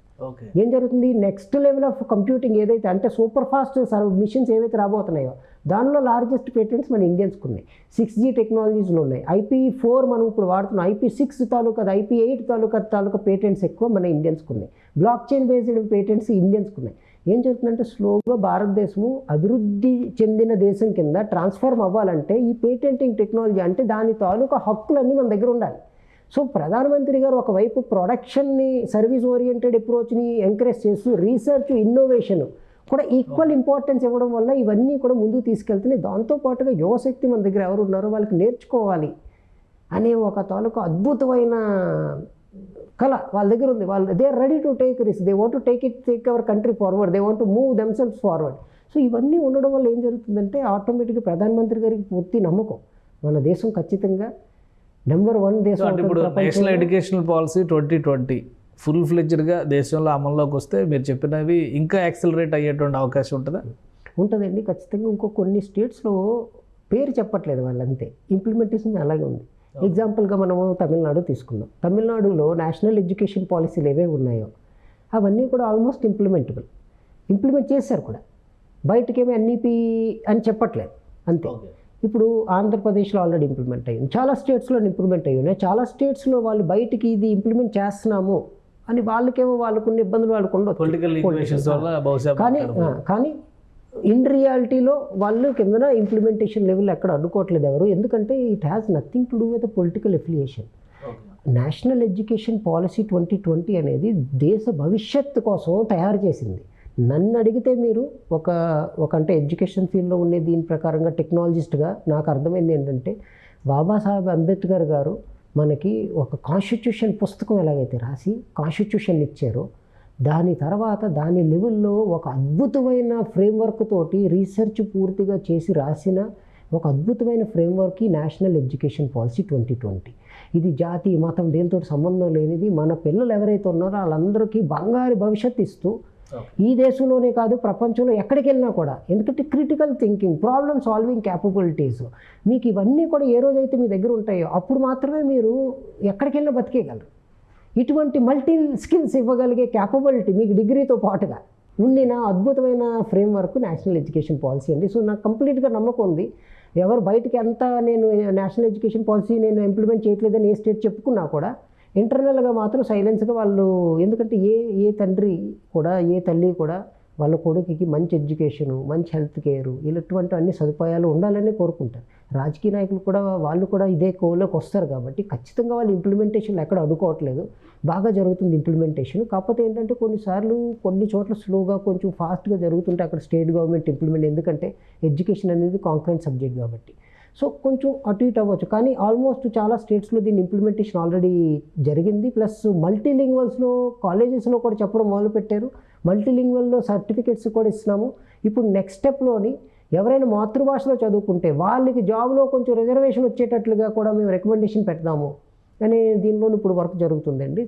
ఏం జరుగుతుంది, నెక్స్ట్ లెవెల్ ఆఫ్ కంప్యూటింగ్ ఏదైతే అంటే సూపర్ ఫాస్ట్ మిషన్స్ ఏవైతే రాబోతున్నాయో దానిలో లార్జెస్ట్ పేటెంట్స్ మన ఇండియన్స్కి ఉన్నాయి. 6G టెక్నాలజీస్లో ఉన్నాయి. IP4 మనం ఇప్పుడు వాడుతున్నాం, IP6 తాలూకా, IP8 తాలూకా పేటెంట్స్ ఎక్కువ మన ఇండియన్స్కి ఉన్నాయి. బ్లాక్ చైన్ బేస్డ్ పేటెంట్స్ ఇండియన్స్కి ఉన్నాయి. ఏం జరుగుతుందంటే స్లోగా భారతదేశము అభివృద్ధి చెందిన దేశం కింద ట్రాన్స్ఫార్మ్ అవ్వాలంటే ఈ పేటెంటింగ్ టెక్నాలజీ అంటే దాని తాలూకా హక్కులన్నీ మన దగ్గర ఉండాలి. సో ప్రధానమంత్రి గారు ఒకవైపు ప్రొడక్షన్ని, సర్వీస్ ఓరియంటెడ్ అప్రోచ్ని ఎంకరేజ్ చేస్తూ రీసెర్చ్, ఇన్నోవేషన్ కూడా ఈక్వల్ ఇంపార్టెన్స్ ఇవ్వడం వల్ల ఇవన్నీ కూడా ముందుకు తీసుకెళ్తున్నాయి. దాంతోపాటుగా యువశక్తి మన దగ్గర ఎవరు ఉన్నారో వాళ్ళకి నేర్చుకోవాలి అనే ఒక తాలూకా అద్భుతమైన కళ వాళ్ళ దగ్గర ఉంది. వాళ్ళు they are ready to take risk, they want to take our country forward, they want to move themselves forward. So ఇవన్నీ ఉండడం వల్ల ఏం జరుగుతుందంటే ఆటోమేటిక్గా ప్రధానమంత్రి గారికి పూర్తి నమ్మకం మన దేశం ఖచ్చితంగా నెంబర్ 1 దేశం. ఇప్పుడు నేషనల్ ఎడ్యుకేషనల్ పాలసీ 2020 ఫుల్ ఫ్లెడ్జ్డ్గా దేశంలో అమల్లోకి వస్తే మీరు చెప్పినవి ఇంకా యాక్సిలరేట్ అయ్యేటువంటి అవకాశం ఉంటుందా? ఉంటుందండి ఖచ్చితంగా. ఇంకో కొన్ని స్టేట్స్లో పేరు చెప్పట్లేదు వాళ్ళంతే, ఇంప్లిమెంటేషన్ అలాగే ఉంది. ఎగ్జాంపుల్గా మనము తమిళనాడు తీసుకుందాం. తమిళనాడులో నేషనల్ ఎడ్యుకేషన్ పాలసీలు ఏవే ఉన్నాయో అవన్నీ కూడా ఆల్మోస్ట్ ఇంప్లిమెంట్ చేశారు కూడా. బయటకేమీ NEP అని చెప్పట్లేదు అంతే. ఇప్పుడు ఆంధ్రప్రదేశ్లో ఆల్రెడీ ఇంప్లిమెంట్ అయ్యింది, చాలా స్టేట్స్లో ఇంప్లిమెంట్ అయ్యి ఉన్నాయి. చాలా స్టేట్స్లో వాళ్ళు బయటికి ఇది ఇంప్లిమెంట్ చేస్తున్నాము అని వాళ్ళకేమో వాళ్ళకున్న ఇబ్బందులు వాళ్ళకు ఉండవు. కానీ ఇన్ రియాలిటీలో వాళ్ళు కిందన ఇంప్లిమెంటేషన్ లెవెల్ ఎక్కడ అడ్డుకోవట్లేదు ఎవరు, ఎందుకంటే it has nothing to do with political affiliation. National education policy 2020 అనేది దేశ భవిష్యత్తు కోసం తయారు చేసింది. నన్ను అడిగితే మీరు ఒక అంటే ఎడ్యుకేషన్ ఫీల్డ్లో ఉండే దీని ప్రకారంగా టెక్నాలజిస్ట్గా నాకు అర్థమైంది ఏంటంటే, బాబాసాహెబ్ అంబేద్కర్ గారు మనకి ఒక కాన్స్టిట్యూషన్ పుస్తకం ఎలాగైతే రాసి కాన్స్టిట్యూషన్ ఇచ్చారో, దాని తర్వాత దాని లెవెల్లో ఒక అద్భుతమైన ఫ్రేమ్వర్క్ తోటి రీసెర్చ్ పూర్తిగా చేసి రాసిన ఒక అద్భుతమైన ఫ్రేమ్వర్క్ ఈ నేషనల్ ఎడ్యుకేషన్ పాలసీ 2020. ఇది జాతి, మతం దేనితో సంబంధం లేనిది. మన పిల్లలు ఎవరైతే ఉన్నారో వాళ్ళందరికీ బంగారు భవిష్యత్తు ఇస్తూ ఈ దేశంలోనే కాదు ప్రపంచంలో ఎక్కడికి వెళ్ళినా కూడా, ఎందుకంటే critical thinking, problem solving capabilities మీకు ఇవన్నీ కూడా ఏ రోజైతే మీ దగ్గర ఉంటాయో అప్పుడు మాత్రమే మీరు ఎక్కడికి వెళ్ళినా బతికేయగలరు. ఇటువంటి మల్టీ స్కిల్స్ ఇవ్వగలిగే క్యాపబిలిటీ మీకు డిగ్రీతో పాటుగా ఉండిన అద్భుతమైన ఫ్రేమ్వర్క్ నేషనల్ ఎడ్యుకేషన్ పాలసీ అండి. సో నాకు కంప్లీట్గా నమ్మకం ఉంది. ఎవరు బయటికి అంతా నేను నేషనల్ ఎడ్యుకేషన్ పాలసీ నేను ఇంప్లిమెంట్ చేయట్లేదని ఏ స్టేట్ చెప్పుకున్నా కూడా ఇంటర్నల్గా మాత్రం సైలెన్స్గా వాళ్ళు, ఎందుకంటే ఏ తండ్రి కూడా ఏ తల్లి కూడా వాళ్ళ కొడుకుకి మంచి ఎడ్యుకేషను, మంచి హెల్త్ కేరు, ఇలాంటి అన్ని సదుపాయాలు ఉండాలని కోరుకుంటారు. రాజకీయ నాయకులు కూడా వాళ్ళు కూడా ఇదే కోలోకి వస్తారు కాబట్టి ఖచ్చితంగా వాళ్ళు ఇంప్లిమెంటేషన్లు ఎక్కడ అడ్డుకోవట్లేదు, బాగా జరుగుతుంది ఇంప్లిమెంటేషన్. కాకపోతే ఏంటంటే కొన్నిసార్లు కొన్ని చోట్ల స్లోగా కొంచెం ఫాస్ట్గా జరుగుతుంటే అక్కడ స్టేట్ గవర్నమెంట్ ఇంప్లిమెంట్, ఎందుకంటే ఎడ్యుకేషన్ అనేది కాంకరెంట్ సబ్జెక్ట్ కాబట్టి సో కొంచెం అటు ఇటు అవ్వచ్చు. కానీ ఆల్మోస్ట్ చాలా స్టేట్స్లో దీని ఇంప్లిమెంటేషన్ ఆల్రెడీ జరిగింది. ప్లస్ మల్టీలింగ్వల్స్లో కాలేజెస్లో కూడా చెప్పడం మొదలుపెట్టారు. మల్టీలింగ్వల్లో సర్టిఫికేట్స్ కూడా ఇస్తున్నాము. ఇప్పుడు నెక్స్ట్ స్టెప్లోని ఎవరైనా మాతృభాషలో చదువుకుంటే వాళ్ళకి జాబ్లో కొంచెం రిజర్వేషన్ వచ్చేటట్లుగా కూడా మేము రికమెండేషన్ పెడదాము అనే దీనిలో ఇప్పుడు వర్క్ జరుగుతుందండి.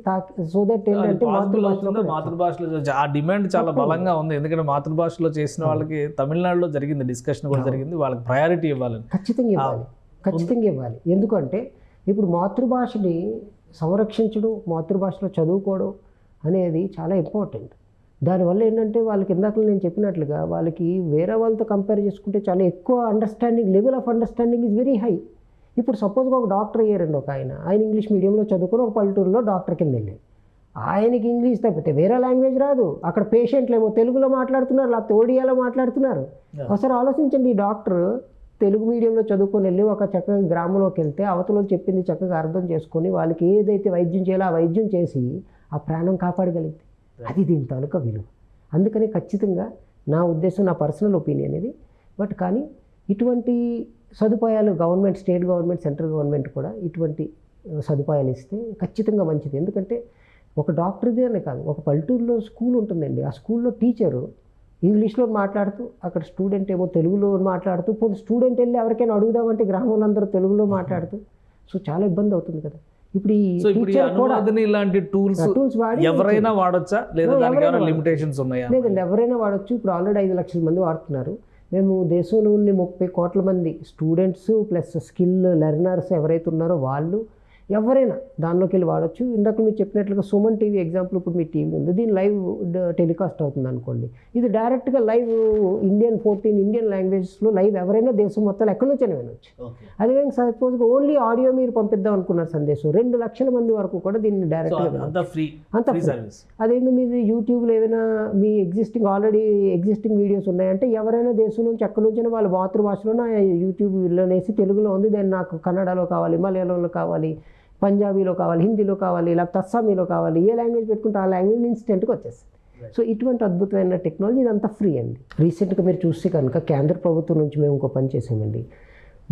సో దట్ ఏంటంటే మాతృభాషలో ఆ డిమాండ్ చాలా బలంగా ఉంది. ఎందుకంటే మాతృభాషలో చేసిన వాళ్ళకి తమిళనాడులో జరిగింది, డిస్కషన్ కూడా జరిగింది, వాళ్ళకి ప్రయారిటీ ఇవ్వాలని. ఖచ్చితంగా ఇవ్వాలి. ఎందుకంటే ఇప్పుడు మాతృభాషని సంరక్షించడం, మాతృభాషలో చదువుకోవడం అనేది చాలా ఇంపార్టెంట్. దానివల్ల ఏంటంటే వాళ్ళకి ఇందాక నేను చెప్పినట్లుగా వాళ్ళకి వేరే వాళ్ళతో కంపేర్ చేసుకుంటే చాలా ఎక్కువ understanding, level of understanding is very high. ఇప్పుడు సపోజ్గా ఒక డాక్టర్ అయ్యారండి ఒక ఆయన ఇంగ్లీష్ మీడియంలో చదువుకొని ఒక పల్లెటూరులో డాక్టర్ కింద వెళ్ళాడు. ఆయనకి ఇంగ్లీష్ తప్పితే వేరే లాంగ్వేజ్ రాదు. అక్కడ పేషెంట్లు ఏమో తెలుగులో మాట్లాడుతున్నారు, లేకపోతే ఒడియాలో మాట్లాడుతున్నారు. ఒకసారి ఆలోచించండి, ఈ డాక్టర్ తెలుగు మీడియంలో చదువుకొని వెళ్ళి ఒక చక్కగా గ్రామంలోకి వెళ్తే అవతల చెప్పింది చక్కగా అర్థం చేసుకొని వాళ్ళకి ఏదైతే వైద్యం చేయాలో ఆ వైద్యం చేసి ఆ ప్రాణం కాపాడగలిగింది. అది దీని తాలూకా విలువ. అందుకని ఖచ్చితంగా నా ఉద్దేశం, నా పర్సనల్ ఒపీనియన్ ఇది. బట్ కానీ ఇటువంటి సదుపాయాలు government, state government, central government కూడా ఇటువంటి సదుపాయాలు ఇస్తే ఖచ్చితంగా మంచిది. ఎందుకంటే ఒక డాక్టర్దే అనే కాదు, ఒక పల్లెటూరులో స్కూల్ ఉంటుందండి. ఆ స్కూల్లో టీచరు ఇంగ్లీష్లో మాట్లాడుతూ, అక్కడ స్టూడెంట్ ఏమో తెలుగులో మాట్లాడుతూ, పోనీ స్టూడెంట్ వెళ్ళి ఎవరికైనా అడుగుదామంటే గ్రామంలో అందరూ తెలుగులో మాట్లాడుతూ, సో చాలా ఇబ్బంది అవుతుంది కదా. ఇప్పుడు ఈ అనువాదని ఇలాంటి టూల్స్ ఎవరైనా వాడొచ్చా లేదా దానికి ఏమైనా లిమిటేషన్స్ ఉన్నాయా? లేదండి, ఎవరైనా వాడచ్చు. ఇప్పుడు ఆల్రెడీ 5 లక్షల మంది వాడుతున్నారు. మేము దేశంలో ఉన్న 30 కోట్ల మంది స్టూడెంట్స్ ప్లస్ స్కిల్ లెర్నర్స్ ఎవరైతే ఉన్నారో వాళ్ళు ఎవరైనా దానిలోకి వెళ్ళి వాడచ్చు. ఇందాక మీరు చెప్పినట్లుగా సుమన్ టీవీ ఎగ్జాంపుల్, ఇప్పుడు మీ టీవీ ఉంది, దీని లైవ్ టెలికాస్ట్ అవుతుంది అనుకోండి. ఇది డైరెక్ట్గా లైవ్ 14 ఇండియన్ లాంగ్వేజెస్లో లైవ్ ఎవరైనా దేశం మొత్తం ఎక్కడి నుంచైనా వినొచ్చు. అదే సపోజ్గా ఓన్లీ ఆడియో మీరు పంపిద్దాం అనుకున్నారు సందేశం, 2 లక్షల మంది వరకు కూడా దీన్ని డైరెక్ట్గా అంత ఫ్రీ. అదేంటి మీది యూట్యూబ్లో ఏదైనా మీ ఆల్రెడీ ఎగ్జిస్టింగ్ వీడియోస్ ఉన్నాయంటే ఎవరైనా దేశం నుంచి ఎక్కడి నుంచైనా వాళ్ళ మాతృభాషలోనే యూట్యూబ్లోనేసి తెలుగులో ఉంది, దాన్ని నాకు కన్నడలో కావాలి, మలయాళంలో కావాలి, పంజాబీలో కావాలి, హిందీలో కావాలి, లేకపోతే అస్సామీలో కావాలి, ఏ లాంగ్వేజ్ పెట్టుకుంటే ఆ లాంగ్వేజ్ ఇన్స్టెంట్గా వచ్చేస్తుంది. సో ఇటువంటి అద్భుతమైన టెక్నాలజీ ఇదంతా ఫ్రీ అండి. రీసెంట్గా మీరు చూస్తే కనుక కేంద్ర ప్రభుత్వం నుంచి మేము ఇంకో పని చేసామండి.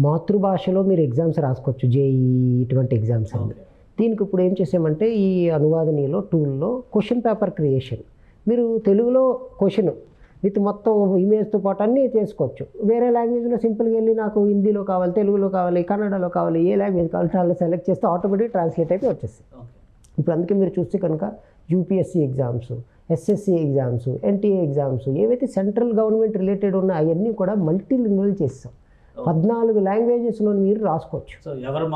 మాతృభాషలో మీరు ఎగ్జామ్స్ రాసుకోవచ్చు, జేఈ ఇటువంటి ఎగ్జామ్స్ అండి. దీనికి ఇప్పుడు ఏం చేసామంటే ఈ అనువాదనీలో టూల్లో క్వశ్చన్ పేపర్ క్రియేషన్, మీరు తెలుగులో క్వశ్చన్ విత్ మొత్తం ఇమేజ్తో పాటు అన్నీ చేసుకోవచ్చు. వేరే లాంగ్వేజ్లో సింపుల్గా వెళ్ళి నాకు హిందీలో కావాలి, తెలుగులో కావాలి, కన్నడలో కావాలి, ఏ లాంగ్వేజ్ కావాలి వాళ్ళు సెలెక్ట్ చేస్తే ఆటోమేటిక్ ట్రాన్స్లేట్ అయిపోయి వచ్చేస్తుంది. ఇప్పుడు అందుకే మీరు చూస్తే కనుక UPSC exams, SSC exams, NTA exams ఏవైతే సెంట్రల్ గవర్నమెంట్ రిలేటెడ్ ఉన్నాయో అవన్నీ కూడా మల్టీలింగ్వల్ చేస్తాం. 14 లాంగ్వేజెస్లో మీరు రాసుకోవచ్చు. ఎవరు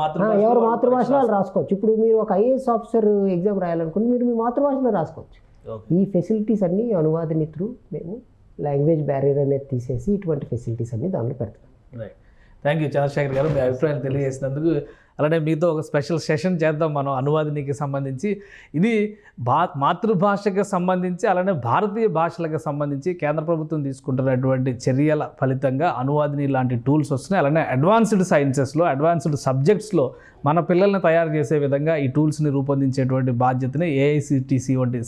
మాతృభాషలో వాళ్ళు రాసుకోవచ్చు. ఇప్పుడు మీరు ఒక ఐఏఎస్ ఆఫీసర్ ఎగ్జామ్ రాయాలనుకుంటే మీరు మీ మాతృభాషలో రాసుకోవచ్చు. ఈ ఫెసిలిటీస్ అన్నీ అనువాదిని త్రూ మేము లాంగ్వేజ్ బ్యారియర్ అనేది తీసేసి ఇటువంటి ఫెసిలిటీస్ అన్నీ దానిలో పెడతాం. రైట్, థ్యాంక్ యూ చంద్రశేఖర్ గారు, మీ అభిప్రాయాలు తెలియజేసినందుకు. అలానే మీతో ఒక స్పెషల్ సెషన్ చేద్దాం మనం అనువాదినికి సంబంధించి. ఇది మాతృభాషకు సంబంధించి అలానే భారతీయ భాషలకు సంబంధించి కేంద్ర ప్రభుత్వం తీసుకుంటున్నటువంటి చర్యల ఫలితంగా అనువాదిని లాంటి టూల్స్ వస్తున్నాయి. అలానే అడ్వాన్స్డ్ సైన్సెస్లో, అడ్వాన్స్డ్ సబ్జెక్ట్స్లో మన పిల్లల్ని తయారు చేసే విధంగా ఈ టూల్స్ని రూపొందించేటువంటి బాధ్యతని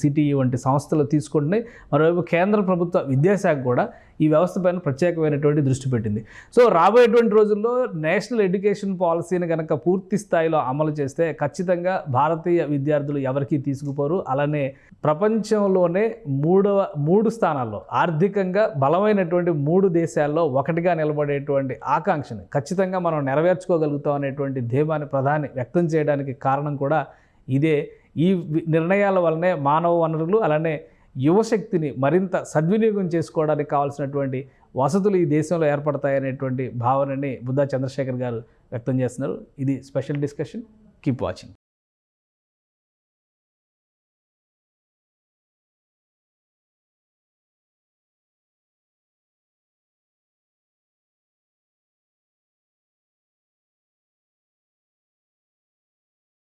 సిటిఈ వంటి సంస్థలు తీసుకుంటున్నాయి. మరోవైపు కేంద్ర ప్రభుత్వ విద్యాశాఖ కూడా ఈ వ్యవస్థ పైన ప్రత్యేకమైనటువంటి దృష్టి పెట్టింది. సో రాబోయేటువంటి రోజుల్లో నేషనల్ ఎడ్యుకేషన్ పాలసీని కనుక పూర్తి స్థాయిలో అమలు చేస్తే ఖచ్చితంగా భారతీయ విద్యార్థులు ఎవరికీ తీసుకుపోరు. అలానే ప్రపంచంలోనే 3 స్థానాల్లో ఆర్థికంగా బలమైనటువంటి 3 దేశాల్లో ఒకటిగా నిలబడేటువంటి ఆకాంక్షని ఖచ్చితంగా మనం నెరవేర్చుకోగలుగుతాం అనేటువంటి ధీమాని ప్రధాని వ్యక్తం చేయడానికి కారణం కూడా ఇదే. ఈ నిర్ణయాల వల్లనే మానవ వనరులు అలానే యువశక్తిని మరింత సద్వినియోగం చేసుకోవడానికి కావాల్సినటువంటి వసతులు ఈ దేశంలో ఏర్పడతాయనేటువంటి భావనని బుద్ధా చంద్రశేఖర్ గారు వ్యక్తం చేస్తున్నారు. ఇది స్పెషల్ డిస్కషన్. Keep watching.